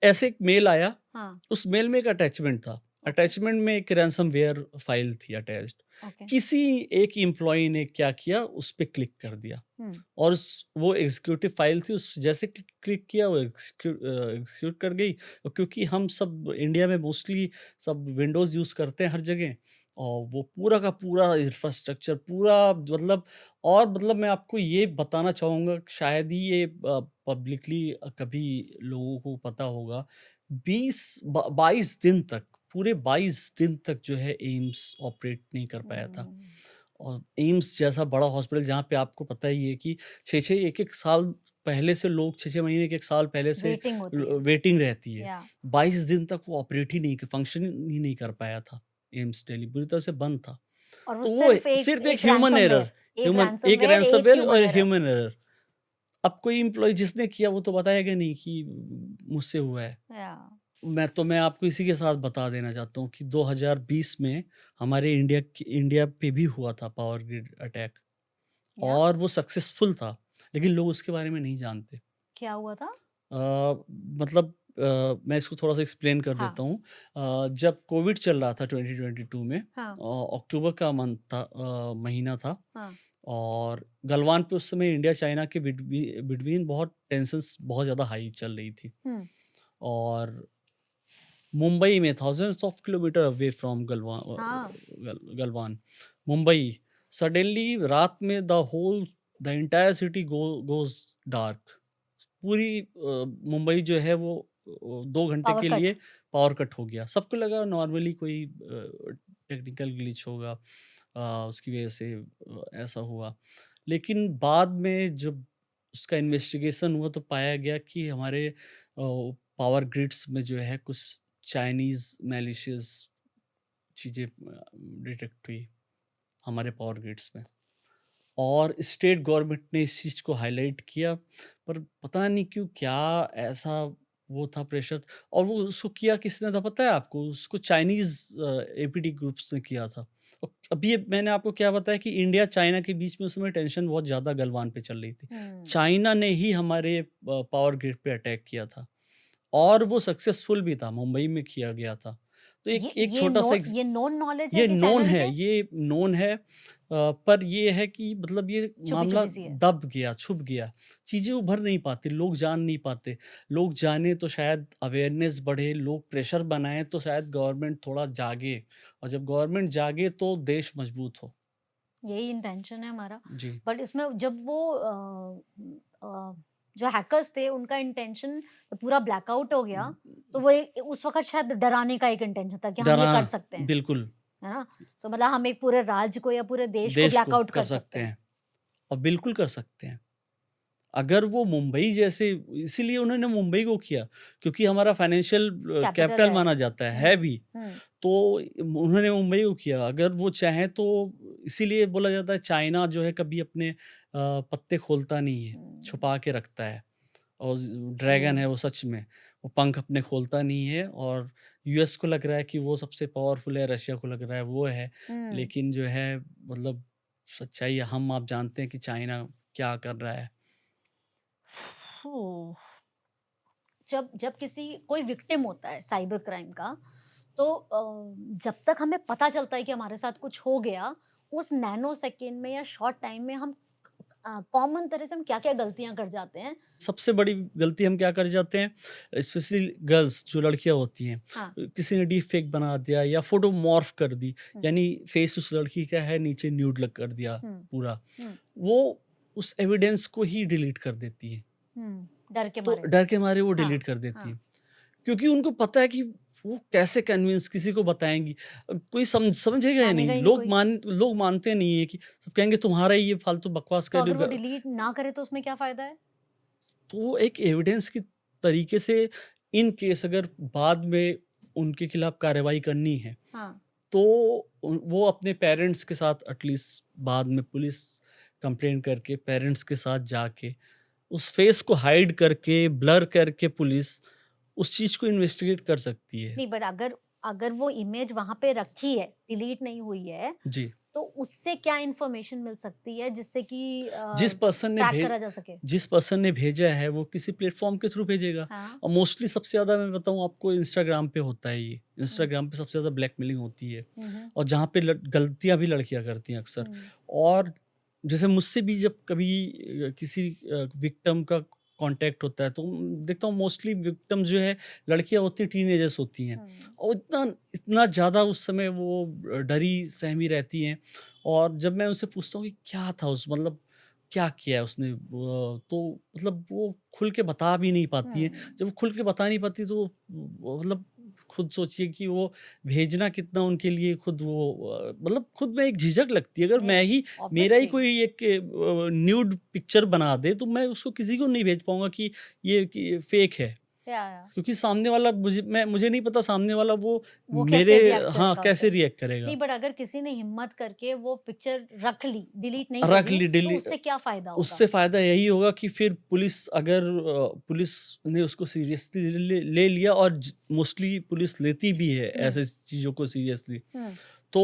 ऐसे एक मेल आया, हाँ, उस मेल में एक अटैचमेंट था। ओके, अटैचमेंट में एक रैनसमवेयर फाइल थी अटैच्ड। ओके। किसी एक एम्प्लॉयी ने क्या किया, उस पे क्लिक कर दिया हुँ, और वो एग्जीक्यूटिव फाइल थी, उस जैसे क्लिक किया वो एग्जीक्यूट कर गई। और क्योंकि हम सब इंडिया में मोस्टली सब विंडोज़ यूज़ करते हैं हर जगह, और वो पूरा का पूरा इंफ्रास्ट्रक्चर पूरा मतलब, और मतलब मैं आपको ये बताना चाहूँगा, शायद ही ये पब्लिकली कभी लोगों को पता होगा। 22 दिन तक, पूरे 22 दिन तक जो है एम्स ऑपरेट नहीं कर पाया था। हुँ, और एम्स जैसा बड़ा हॉस्पिटल, जहाँ पे आपको पता ही है कि 6-6 1-1 साल पहले से लोग 6-6 महीने के 1 साल पहले से वेटिंग होती है। वेटिंग रहती है। या 22 दिन तक वो ऑपरेट ही नहीं, फंक्शन ही नहीं कर पाया था। एम्स दिल्ली पूरी तरह से बंद था। और वो तो वो सिर्फ़ एक सिर्फ़ एक एक ह्यूमन एरर, एक रैनसमवेयर, एक रैनसमवेयर और ह्यूमन एरर। Human error. अब कोई एम्प्लॉयी जिसने किया वो तो बताएगा नहीं कि मुझसे हुआ है। या मैं आपको इसी के साथ बता देना चाहता हूँ कि 2020 में हमारे इंडिया पे भी हुआ था पावर ग्रिड अटैक, या और वो सक्सेसफुल था, लेकिन लोग उसके बारे में नहीं जानते। क्या हुआ था? मतलब मैं इसको थोड़ा सा एक्सप्लेन कर हाँ। देता हूँ। जब कोविड चल रहा था 2022 में, हाँ। अक्टूबर का मंथ था, महीना था, हाँ। और गलवान पे उस समय इंडिया चाइना के बिटवीन बहुत टेंशन्स बहुत ज़्यादा हाई चल रही थी। हम्म। और मुंबई में thousands of kilometre away from हाँ। गलवान, मुंबई, सडनली रात में the entire city goes dark. पूरी मुंबई जो है वो 2 घंटे पावर के कट। लिए पावर कट हो गया। सबको लगा नॉर्मली कोई टेक्निकल ग्लिच होगा, उसकी वजह से ऐसा हुआ। लेकिन बाद में जब उसका इन्वेस्टिगेशन हुआ तो पाया गया कि हमारे पावर ग्रिड्स में जो है कुछ चाइनीज़ मैलिशियस चीज़ें डिटेक्ट हुई हमारे पावर ग्रिड्स में, और स्टेट गवर्नमेंट ने इस चीज़ को हाईलाइट किया, पर पता नहीं क्यों क्या ऐसा वो था प्रेशर। और वो उसको किया किसने था पता है आपको? उसको चाइनीज़ एपीडी ग्रुप्स ने किया था। और अभी ये मैंने आपको क्या बताया कि इंडिया चाइना के बीच में उस समय टेंशन बहुत ज़्यादा गलवान पे चल रही थी। चाइना ने ही हमारे पावर ग्रिड पे अटैक किया था, और वो सक्सेसफुल भी था, मुंबई में किया गया था। तो एक छोटा सा ये नोन नॉलेज है ये कि नोन चाइना ने है, किया? ये नोन है, पर ये है कि मतलब ये मामला छुपी-छुपी सी है। दब गया, छुप गया। चीज़ें उभर नहीं पाती, लोग जान नहीं पाते। लोग जाने तो शायद अवेयरनेस बढ़े, लोग प्रेशर बनाएँ तो शायद गवर्नमेंट थोड़ा जागे, और जब गवर्नमेंट जागे तो देश मजबूत हो। यही इंटेंशन है हमारा। जी। बट इसमें जब वो जो हैकर्स थे उनका इंटेंशन पूरा ब्लैकआउट हो गया, तो वो उस वक़्त शायद डराने का एक इंटेंशन था कि हम ये डरा कर सकते हैं, बिल्कुल, है ना? तो मतलब हम एक पूरे राज्य को या पूरे देश को देश को ब्लैकआउट कर कर सकते सकते हैं। हैं, और बिल्कुल कर सकते हैं। अगर वो मुंबई जैसे, इसीलिए उन्होंने मुंबई को किया, क्योंकि हमारा फाइनेंशियल कैपिटल कैपिटल है। माना जाता है हुँ, भी। हुँ, तो उन्होंने मुंबई को किया। अगर वो चाहें तो, इसीलिए बोला जाता है चाइना जो है कभी अपने पत्ते खोलता नहीं है, हुँ। छुपा के रखता है। और ड्रैगन जी। है वो, सच में वो पंख अपने खोलता नहीं है। और यूएस को लग रहा है कि वो सबसे पावरफुल है, रशिया को लग रहा है वो है, हुँ। लेकिन जो है मतलब सच्चाई हम आप जानते हैं कि चाइना क्या कर रहा है। ओह! जब जब किसी कोई विक्टिम होता है साइबर क्राइम का, तो जब तक हमें पता चलता है कि हमारे साथ कुछ हो गया, उस नैनो सेकंड में या शॉर्ट टाइम में हम कॉमन तरह से हम क्या-क्या गलतियाँ कर जाते हैं? सबसे बड़ी गलती हम क्या कर जाते हैं, स्पेशली गर्ल्स जो लड़कियां होती हैं, हाँ। किसी ने डीप फेक बना दिया या फोटो मॉर्फ कर दी, हुँ, यानी फेस उस लड़की का है, नीचे न्यूड लग कर दिया हुँ, पूरा, हुँ, वो उस एविडेंस को ही डिलीट कर देती है। डर के तो मारे। डर के मारे वो हाँ, डिलीट कर देती हाँ। है, क्योंकि उनको पता है कि वो कैसे कन्विंस किसी को बताएंगी। कोई समझेगा ही मानेगा नहीं, ही नहीं कोई। लोग मानते नहीं है, कि सब कहेंगे तुम्हारा ही ये फालतू बकवास तो कर अगर रही वो हो। डिलीट ना करे तो उसमें क्या फ़ायदा है? तो एक एविडेंस की तरीके से, इन केस अगर बाद में उनके खिलाफ कार्रवाई करनी है, हाँ। तो वो अपने पेरेंट्स के साथ एटलीस्ट बाद में पुलिस कंप्लेंट करके पेरेंट्स के साथ जाके उस फेस को हाइड करके ब्लर करके पुलिस उस चीज को इन्वेस्टिगेट कर सकती है। नहीं, बट अगर अगर वो इमेज वहाँ पे रखी है, डिलीट नहीं हुई है, जी। तो उससे क्या इन्फॉर्मेशन मिल सकती है जिससे कि जिस पर्सन ने ट्रैक भेज करा जा सके? जिस पर्सन ने भेजा है वो किसी प्लेटफॉर्म के थ्रू भेजेगा। हाँ। और मोस्टली सबसे ज़्यादा मैं बताऊँ आपको, इंस्टाग्राम पे होता है ये। हुँ, इंस्टाग्राम पे सबसे ज़्यादा ब्लैकमेलिंग होती है, हुँ, हुँ, और जहाँ पे गलतियाँ भी लड़कियाँ करती हैं अक्सर। हुँ, और जैसे मुझसे भी जब कभी किसी विक्टिम का कांटेक्ट होता है, तो देखता हूँ मोस्टली विक्टिम जो है लड़कियाँ होती हैं, टीनेजर्स होती हैं, हुँ, और इतना इतना ज़्यादा उस समय वो डरी सहमी रहती हैं। और जब मैं उनसे पूछता हूँ कि क्या था उस, मतलब क्या किया है उसने, तो मतलब वो खुल के बता भी नहीं पाती हैं। हुँ। जब वो खुल के बता नहीं पाती, तो मतलब खुद सोचिए कि वो भेजना कितना उनके लिए, खुद वो मतलब खुद में एक झिझक लगती है। अगर नहीं, मैं ही मेरा ही ऑब्वियसली। कोई एक न्यूड पिक्चर बना दे, तो मैं उसको किसी को नहीं भेज पाऊँगा कि फेक है। या क्योंकि सामने वाला मुझे नहीं पता सामने वाला वो कैसे मेरे रिएक्ट हाँ, करेगा कैसे उस पे? रिएक्ट करेगा। नहीं, बट अगर किसी ने हिम्मत करके वो पिक्चर रख ली, डिलीट नहीं रख करी, ली तो डिली उससे क्या फ़ायदा होगा? उससे फ़ायदा यही होगा कि फिर पुलिस ने उसको सीरियसली ले लिया, और मोस्टली पुलिस लेती भी है हुँ, ऐसे चीज़ों को सीरियसली। हुँ, तो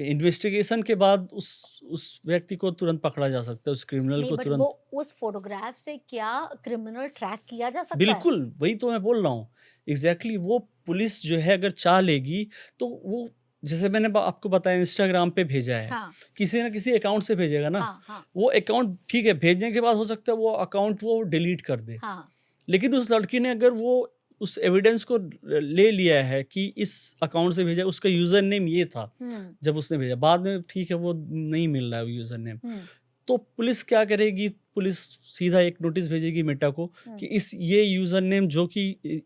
इन्वेस्टिगेशन के बाद उस व्यक्ति को तुरंत पकड़ा जा सकता है, उस क्रिमिनल नहीं, को बट तुरंत। वो उस फोटोग्राफ से क्या क्रिमिनल ट्रैक किया जा सकता है? बिल्कुल, वही तो मैं बोल रहा हूँ। एग्ज़ैक्टली वो पुलिस जो है अगर चाह लेगी तो वो, जैसे मैंने आपको बताया इंस्टाग्राम पे भेजा है, हाँ, किसी ना किसी अकाउंट से भेजेगा ना। हाँ, हाँ, वो अकाउंट ठीक है, भेजने के बाद हो सकता है वो अकाउंट वो डिलीट कर दे। हाँ, लेकिन उस लड़की ने अगर वो उस एविडेंस को ले लिया है कि इस अकाउंट से भेजा, उसका यूज़र नेम ये था जब उसने भेजा, बाद में ठीक है वो नहीं मिल रहा है वो यूज़र नेम, तो पुलिस क्या करेगी? पुलिस सीधा एक नोटिस भेजेगी मेटा को कि ये यूज़र नेम जो कि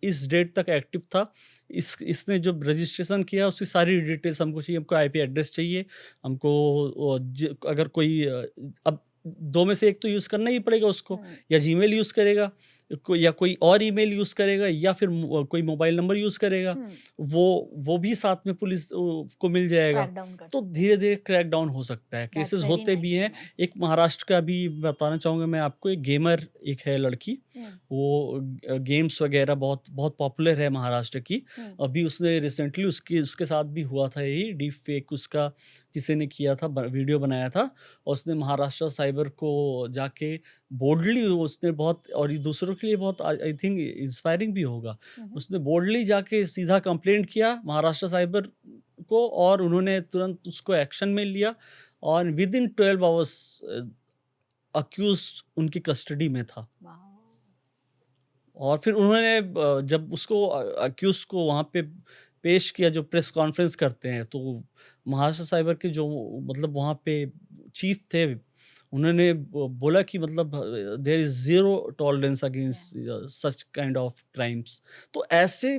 इस डेट तक एक्टिव था, इसने जो रजिस्ट्रेशन किया उसकी सारी डिटेल्स हमको चाहिए, हमको आईपी एड्रेस चाहिए, हमको अगर कोई अब 2 में से एक तो यूज़ करना ही पड़ेगा उसको, या जीमेल यूज़ करेगा या कोई और ईमेल यूज़ करेगा या फिर कोई मोबाइल नंबर यूज़ करेगा, वो भी साथ में पुलिस को मिल जाएगा। तो धीरे-धीरे क्रैक डाउन हो सकता है, केसेस होते भी हैं। एक महाराष्ट्र का भी बताना चाहूँगा मैं आपको, एक गेमर एक है लड़की, वो गेम्स वगैरह बहुत बहुत पॉपुलर है महाराष्ट्र की। अभी उसने रिसेंटली उसके साथ भी हुआ था यही डीप फेक, उसका किसी ने किया था, वीडियो बनाया था, और उसने महाराष्ट्र साइबर को जाके बोल्डली उसने बहुत, और ये दूसरों के लिए बहुत आई थिंक इंस्पायरिंग भी होगा, उसने बोल्डली जाके सीधा कंप्लेंट किया महाराष्ट्र साइबर को, और उन्होंने तुरंत उसको एक्शन में लिया, और विद इन 12 आवर्स अक्यूज्ड उनकी कस्टडी में था। और फिर उन्होंने जब उसको अक्यूज को वहाँ पे पेश किया, जो प्रेस कॉन्फ्रेंस करते हैं, तो महाराष्ट्र साइबर के जो मतलब वहाँ पे चीफ थे, उन्होंने बोला कि मतलब there is zero tolerance against such kind of crimes. तो ऐसे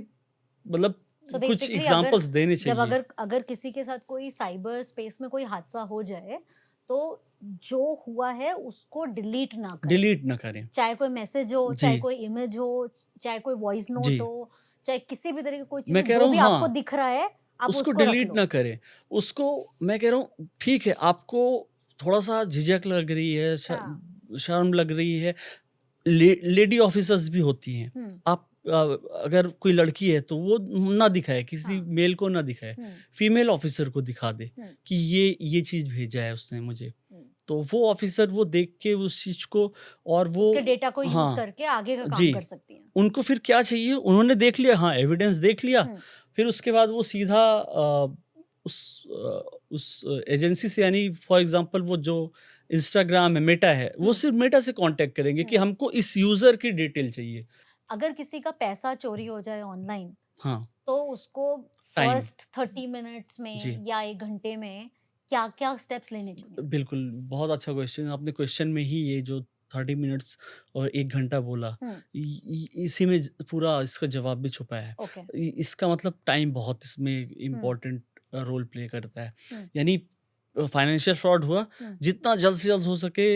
मतलब So कुछ basically एग्जांपल्स देने जब चाहिए। अगर किसी के साथ कोई साइबर स्पेस में कोई हादसा हो जाए, तो जो हुआ है उसको डिलीट ना करें। डिलीट ना करें। चाहे कोई मैसेज हो, जी। चाहे कोई इमेज हो, चाहे कोई वॉइस जी। नोट हो, चाहे किसी भी तरह की कोई मैं चीज़ कह जो रहा भी हूँ, आपको हाँ, दिख रहा है, आप उसको उसको रख डिलीट लो। ना करें। उसको मैं कह रहा हूँ ठीक है, आपको थोड़ा-सा झिझक लग रही है, हाँ। शर्म लग रही है, लेडी ऑफिसर्स भी होती हैं। आप अगर कोई लड़की है तो वो ना दिखाए, किसी हाँ। मेल को ना दिखाए, फीमेल ऑफिसर को दिखा दे कि ये चीज़ भेजा है उसने मुझे। तो वो ऑफिसर वो देख के उस चीज़ को, और वो उसके डेटा को यूज़ हाँ, करके आगे का काम जी। कर सकती हैं। उनको फिर क्या चाहिए, उन्होंने देख लिया, हाँ, एविडेंस देख लिया, फिर उसके बाद वो सीधा उस एजेंसी से, यानी फॉर एग्जांपल वो जो इंस्टाग्राम है, मेटा है, वो सिर्फ मेटा से कांटेक्ट करेंगे कि हमको इस यूज़र की डिटेल चाहिए। अगर किसी का पैसा चोरी हो जाए ऑनलाइन, हाँ, तो उसको टाइम। फर्स्ट 30 मिनट्स में जी। या 1 घंटे में क्या-क्या स्टेप्स लेने चाहिए? बिल्कुल, बहुत अच्छा क्वेश्चन। आपने क्वेश्चन में ही ये जो 30 मिनट्स और 1 घंटा बोला, इसी में पूरा इसका जवाब भी छुपा है। ओके। इसका मतलब टाइम बहुत इसमें इम्पोर्टेंट रोल प्ले करता है। यानी फाइनेंशियल फ्रॉड हुआ, जितना जल्द से जल्द हो सके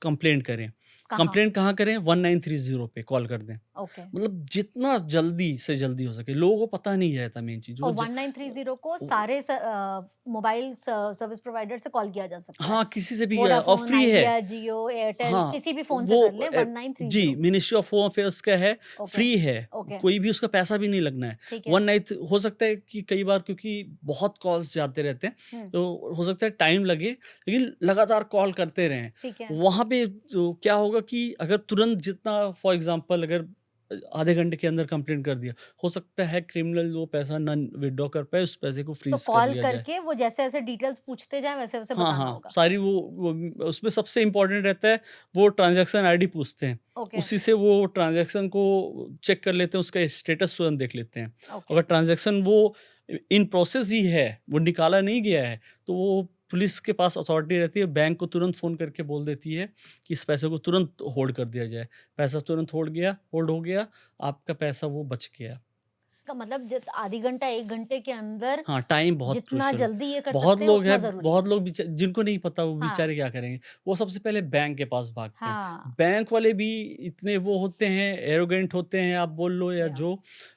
कंप्लेंट करें। कहाँ? कंप्लेंट कहाँ करें? 1930 पे कॉल कर दें। ओके। मतलब जितना जल्दी से जल्दी हो सके, लोगों को पता नहीं रहता मेन चीज़। और 1930 को सारे मोबाइल सर्विस प्रोवाइडर से कॉल किया जा सकता है। हाँ, किसी से भी और वोडाफोन, फ्री है। आइडिया, जियो, एयरटेल, हाँ, किसी भी फ़ोन से वो कर ले 1930। जी, मिनिस्ट्री ऑफ होम अफेयर्स का है, ओके, फ्री है, ओके, कोई भी उसका पैसा भी नहीं लगना है। ठीक है। वन नाइट हो सकता है कि कई बार, क्योंकि बहुत कॉल्स जाते रहते हैं, तो हो सकता है टाइम लगे, लेकिन लगातार कॉल करते रहें। ठीक है। वहाँ पे जो क्या होगा कि अगर तुरंत जितना, फॉर एग्ज़ाम्पल अगर आधे घंटे के अंदर कंप्लेंट कर दिया, हो सकता है क्रिमिनल वो पैसा ना विथड्रॉ कर पाए, उस पैसे को तो फ्रीज़ कर कॉल लिया जाए। करके वो जैसे-जैसे डिटेल्स पूछते जाएँ, वैसे-वैसे हाँ, बताना हाँ, होगा। सारी वो उसमें सबसे इम्पोर्टेंट रहता है, वो ट्रांज़ैक्शन आईडी पूछते हैं। ओके, उसी से वो ट्रांज़ैक्शन को चेक कर लेते हैं, उसका स्टेटस तुरंत देख लेते हैं। ओके। अगर ट्रांज़ैक्शन वो इन प्रोसेस ही है, वो निकाला नहीं गया है, तो वो पुलिस के पास अथॉरिटी रहती है, बैंक को तुरंत फ़ोन करके बोल देती है कि इस पैसे को तुरंत होल्ड कर दिया जाए। पैसा तुरंत होल्ड हो गया, आपका पैसा वो बच गया। का मतलब आधी घंटा 1 घंटे के अंदर हाँ, टाइम बहुत जितना क्रूशियल है। जल्दी ये कर बहुत सकते हैं लोग उतना हैं, ज़रूरी बहुत है। लोग जिनको नहीं पता वो हाँ। बेचारे क्या करेंगे, वो सबसे पहले बैंक के पास भागते हैं। हाँ। बैंक वाले भी इतने वो होते हैं, एरोगेंट होते हैं, आप बोल लो या या। जो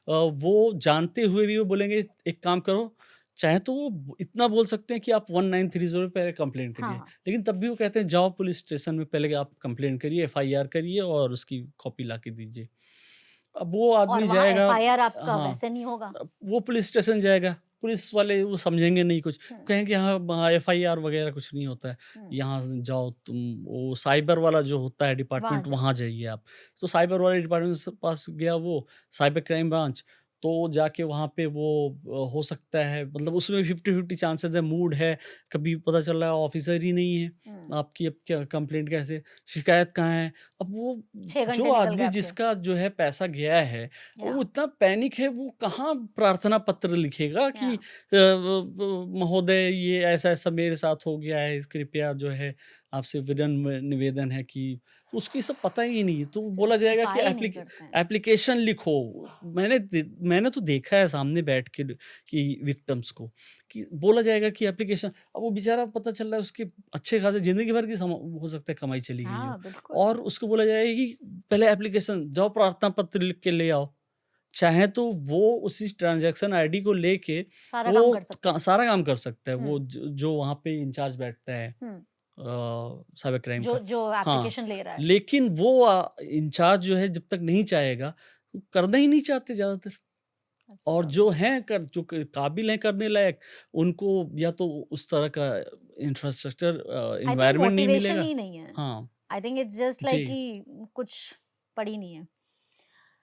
वो जानते हुए भी वो बोलेंगे एक काम करो, चाहे तो वो इतना बोल सकते हैं कि आप 1930 पे पहले कंप्लेंट करिए, हाँ। लेकिन तब भी वो कहते हैं जाओ पुलिस स्टेशन में पहले आप कंप्लेंट करिए, एफआईआर करिए और उसकी कॉपी ला के दीजिए। अब वो और आदमी वहाँ जाएगा, एफआईआर आपका हाँ, वैसे नहीं होगा। वो पुलिस स्टेशन जाएगा, पुलिस वाले वो समझेंगे नहीं कुछ, कहेंगे हाँ एफआईआर वगैरह कुछ नहीं होता है, यहाँ से जाओ तुम, वो साइबर वाला जो होता है वहाँ डिपार्टमेंट, जाओ। वहाँ जाइए आप। तो साइबर वाले डिपार्टमेंट के पास गया वो, साइबर क्राइम ब्रांच, तो जाके वहाँ पे वो हो सकता है, मतलब उसमें 50-50 चांसेस है, मूड है, कभी पता चल रहा है ऑफिसर ही नहीं है, आपकी अब क्या कंप्लेंट कैसे, शिकायत कहाँ है? अब वो 6 जो घंटे निकल गए आदमी आपके। जिसका जो है पैसा गया है, या वो इतना पैनिक है, वो कहाँ प्रार्थना पत्र लिखेगा कि या महोदय ये ऐसा-ऐसा मेरे साथ हो गया है, कृपया जो है आपसे विनम्र निवेदन है कि, तो उसको ये सब पता ही नहीं है। तो बोला जाएगा कि सिम्प्लीफाई नहीं करते हैं। एप्लीकेशन लिखो। मैंने तो देखा है सामने बैठ के कि विक्टिम्स को, कि बोला जाएगा कि एप्लीकेशन, अब वो बेचारा पता चल रहा है उसके अच्छे खासे ज़िंदगी भर की हो सकता है कमाई चली गई हो, हाँ, बिल्कुल। और उसको बोला जाएगा कि पहले एप्लीकेशन जाओ, प्रार्थना पत्र लिख के ले आओ। चाहे तो वो उसी ट्रांज़ैक्शन आईडी को लेके सारा वो काम कर सकते हैं। सारा काम कर सकता है, वो हुँ, जो वहाँ पे इंचार्ज बैठता है हुँ। साइबर क्राइम जो का। जो हाँ, एप्लीकेशन ले रहा है। लेकिन वो इंचार्ज जो है जब तक नहीं चाहेगा, वो करना ही नहीं चाहते ज़्यादातर। ऐसी और बात जो हैं जो काबिल हैं करने लायक, उनको या तो उस तरह का इंफ्रास्ट्रक्चर आई थिंक एनवायरनमेंट नहीं मोटिवेशन मिलेगा। ही नहीं है। हाँ, आई थिंक इट्स जस्ट जी। लाइक कि कुछ पड़ी नहीं है।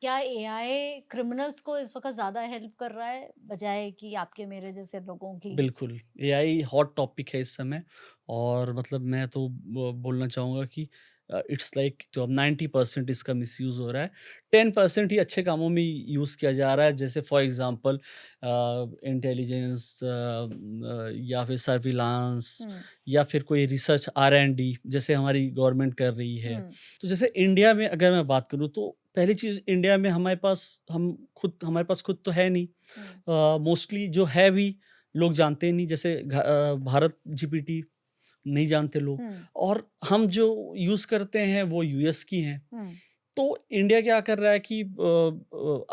क्या एआई क्रिमिनल्स को इस वक़्त ज़्यादा हेल्प कर रहा है, बजाए कि आपके मेरे जैसे लोगों की? बिल्कुल, एआई हॉट टॉपिक है इस समय, और मतलब मैं तो बोलना चाहूँगा कि इट्स लाइक जो 90% इसका मिसयूज़ हो रहा है, 10% ही अच्छे कामों में यूज़ किया जा रहा है, जैसे फॉर एग्ज़ाम्पल इंटेलिजेंस, या फिर सर्विलांस, हुँ, या फिर कोई रिसर्च आर-एंड-डी जैसे हमारी गवर्नमेंट कर रही है। हुँ, तो जैसे इंडिया में अगर मैं बात करूँ, तो पहली चीज़, इंडिया में हमारे पास खुद तो है नहीं। हुँ, मोस्टली जो है भी लोग जानते ही नहीं, जैसे भारत जीपीटी नहीं जानते लोग, हुँ, और हम जो यूज़ करते हैं वो यूएस की हैं। हुँ। तो इंडिया क्या कर रहा है कि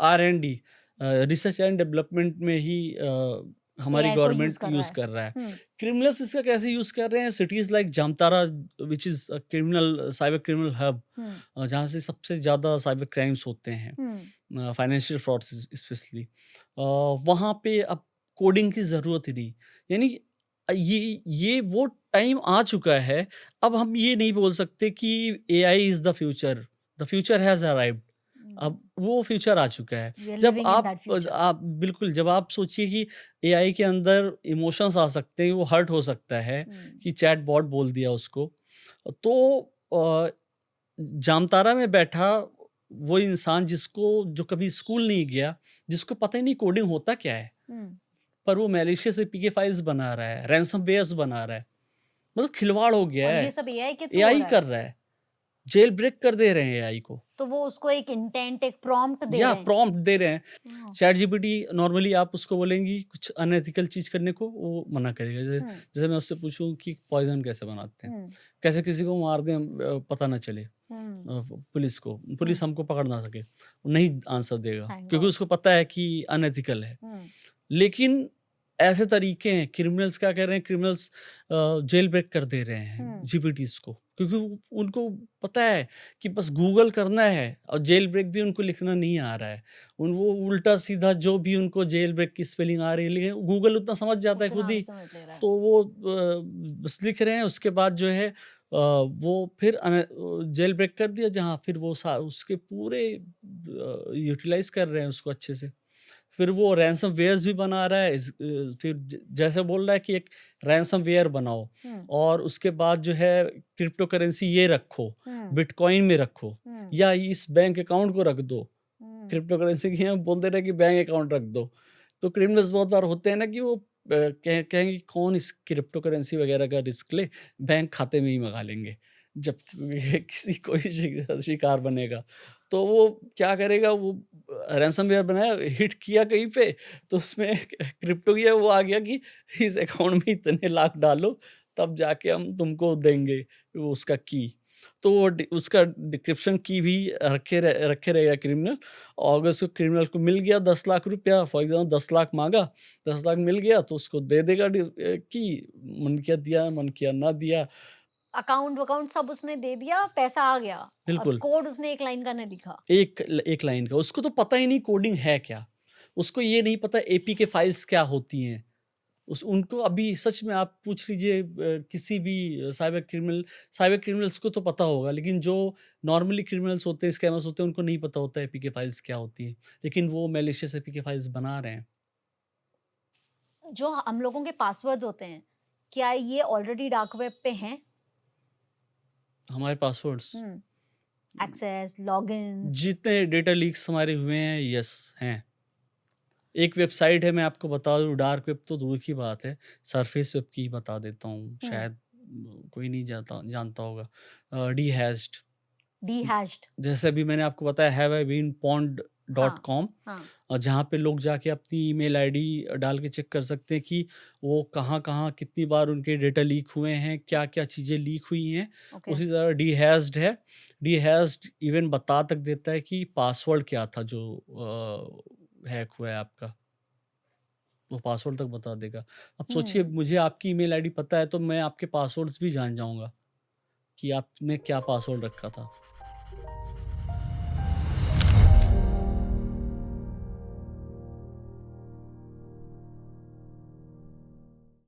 आर-एंड-डी, रिसर्च एंड डेवलपमेंट में ही हमारी एआई को यूज़ गवर्नमेंट कर रहा यूज़ है। कर रहा है। हुँ, क्रिमिनल्स इसका कैसे यूज़ कर रहे हैं? Cities like Jamtara, which is a cyber criminal hub, हुँ, जहाँ से सबसे ज़्यादा साइबर क्राइम्स होते हैं, हुँ, फाइनेंशियल फ्रॉड्स स्पेशली। वहाँ पे अब कोडिंग की ज़रूरत ही नहीं। यानी ये वो टाइम आ चुका है, अब हम ये नहीं बोल सकते कि AI is the future has arrived. अब हुँ। वो फ्यूचर आ चुका है। वी आर जब लिविंग इन दैट फ्यूचर। आप बिल्कुल, जब आप सोचिए कि एआई के अंदर इमोशंस आ सकते हैं, वो हर्ट हो सकता है हुँ, कि चैट बॉट बोल दिया उसको। तो अ, जामताड़ा में बैठा वो इंसान जो कभी स्कूल नहीं गया, जिसको पता ही नहीं कोडिंग होता क्या है, हुँ। पर वो मैलिशियस एपीके फाइल्स बना रहा है, रैनसमवेयर्स बना रहा है। मतलब खिलवाड़ हो गया और है। ये सब एआई के थ्रू हो एआई रहा है। कर रहा है, जेल ब्रेक कर दे रहे हैं एआई को, तो वो उसको एक इंटेंट, एक प्रॉम्प्ट दे या रहे हैं। प्रॉम्प्ट दे रहे हैं। हाँ। चैट जीपीटी नॉर्मली आप उसको बोलेंगी कुछ अनएथिकल चीज़ करने को, वो मना करेगा। जैसे हुँ, जैसे मैं उससे पूछूँ कि पॉइज़न कैसे बनाते हैं? हुँ, कैसे किसी को मार दें, पता ना चले हुँ, पुलिस को, हुँ। पुलिस हमको पकड़ ना सके। वो नहीं आंसर देगा, थैंक क्योंकि गॉड। उसको पता है कि अनएथिकल है। हुँ, लेकिन ऐसे तरीके हैं, क्रिमिनल्स क्या कर रहे हैं, क्रिमिनल्स जेल ब्रेक कर दे रहे हैं हुँ। जीपीटीज़ को, क्योंकि उनको पता है कि बस गूगल करना है, और जेल ब्रेक भी उनको लिखना नहीं आ रहा है। वो उल्टा-सीधा जो भी उनको जेल ब्रेक की स्पेलिंग आ रही है, लेकिन गूगल उतना समझ जाता है उतना खुद भी ही, समझ ले रहा है। तो वो बस लिख रहे हैं, उसके बाद जो है वो फिर जेल ब्रेक कर दिया, जहाँ फिर वो उसके पूरे यूटिलाइज़ कर रहे हैं उसको अच्छे से। फिर वो रैनसमवेयर्स भी बना रहा है, फिर जैसे बोल रहा है कि एक रैनसमवेयर बनाओ, हुँ, और उसके बाद जो है क्रिप्टो करेंसी ये रखो, हुँ, बिटकॉइन में रखो, हुँ, या इस बैंक अकाउंट को रख दो। हुँ। क्रिप्टो करेंसी की हम बोल दे रहे हैं कि बैंक अकाउंट रख दो। तो क्रिमिनल्स बहुत बार होते हैं ना कि वो कहेंगे कौन इस क्रिप्टो करेंसी वगैरह का रिस्क ले, बैंक खाते में ही मंगा लेंगे। जब किसी कोई शिकार बनेगा, तो वो क्या करेगा, वो रैनसमवेयर बनाया, हिट किया कहीं पे, तो उसमें क्रिप्टो किया, वो आ गया कि इस अकाउंट में इतने लाख डालो, तब जाके हम तुमको देंगे वो उसका की। तो वो उसका डिक्रिप्शन की भी रखे रहेगा क्रिमिनल, और अगर उसको क्रिमिनल को मिल गया 10 लाख रुपया, फॉर एग्जाम्पल 10 लाख मांगा, 10 लाख मिल गया तो उसको दे देगा की, मन किया दिया, मन किया ना दिया। अकाउंट-वकाउंट सब उसने दे दिया, पैसा आ गया और बिल्कुल, कोड उसने एक लाइन का नहीं लिखा। एक लाइन का, उसको तो पता ही नहीं कोडिंग है क्या। उसको ये नहीं पता एपीके फाइल्स क्या होती हैं। उनको अभी सच में आप पूछ लीजिए किसी भी साइबर क्रिमिनल्स को तो पता होगा, लेकिन जो नॉर्मली क्रिमिनल्स होते हैं, स्कैमर्स होते हैं, उनको नहीं पता होता एपीके फाइल्स क्या होती हैं, लेकिन वो मैलिशियस एपीके फाइल्स बना रहे हैं। जो हम लोगों के पासवर्ड्स होते हैं, क्या ये ऑलरेडी डार्क वेब पे हैं? हमारे पासवर्ड्स एक्सेस, लॉगिन्स? जितने डेटा लीक्स हमारे हुए हैं, यस हैं। एक वेबसाइट है, मैं आपको बता दूं, डार्क वेब तो दूर की बात है, सरफेस वेब की बता देता हूँ, शायद कोई नहीं जानता होगा। डीहैश्ड, डीहैश्ड? जैसे अभी मैंने आपको बताया have I been pwned .com, हाँ, और जहाँ पे लोग जाके अपनी ईमेल आईडी डाल के चेक कर सकते हैं कि वो कहाँ कहाँ कितनी बार उनके डेटा लीक हुए हैं, क्या क्या चीज़ें लीक हुई हैं। ओके। उसी तरह डीहैश्ड है, डीहैश्ड इवन बता तक देता है कि पासवर्ड क्या था जो हैक हुआ है आपका, वो पासवर्ड तक बता देगा। अब सोचिए, मुझे आपकी ईमेल आईडी पता है तो मैं आपके पासवर्ड्स भी जान जाऊंगा कि आपने क्या पासवर्ड रखा था।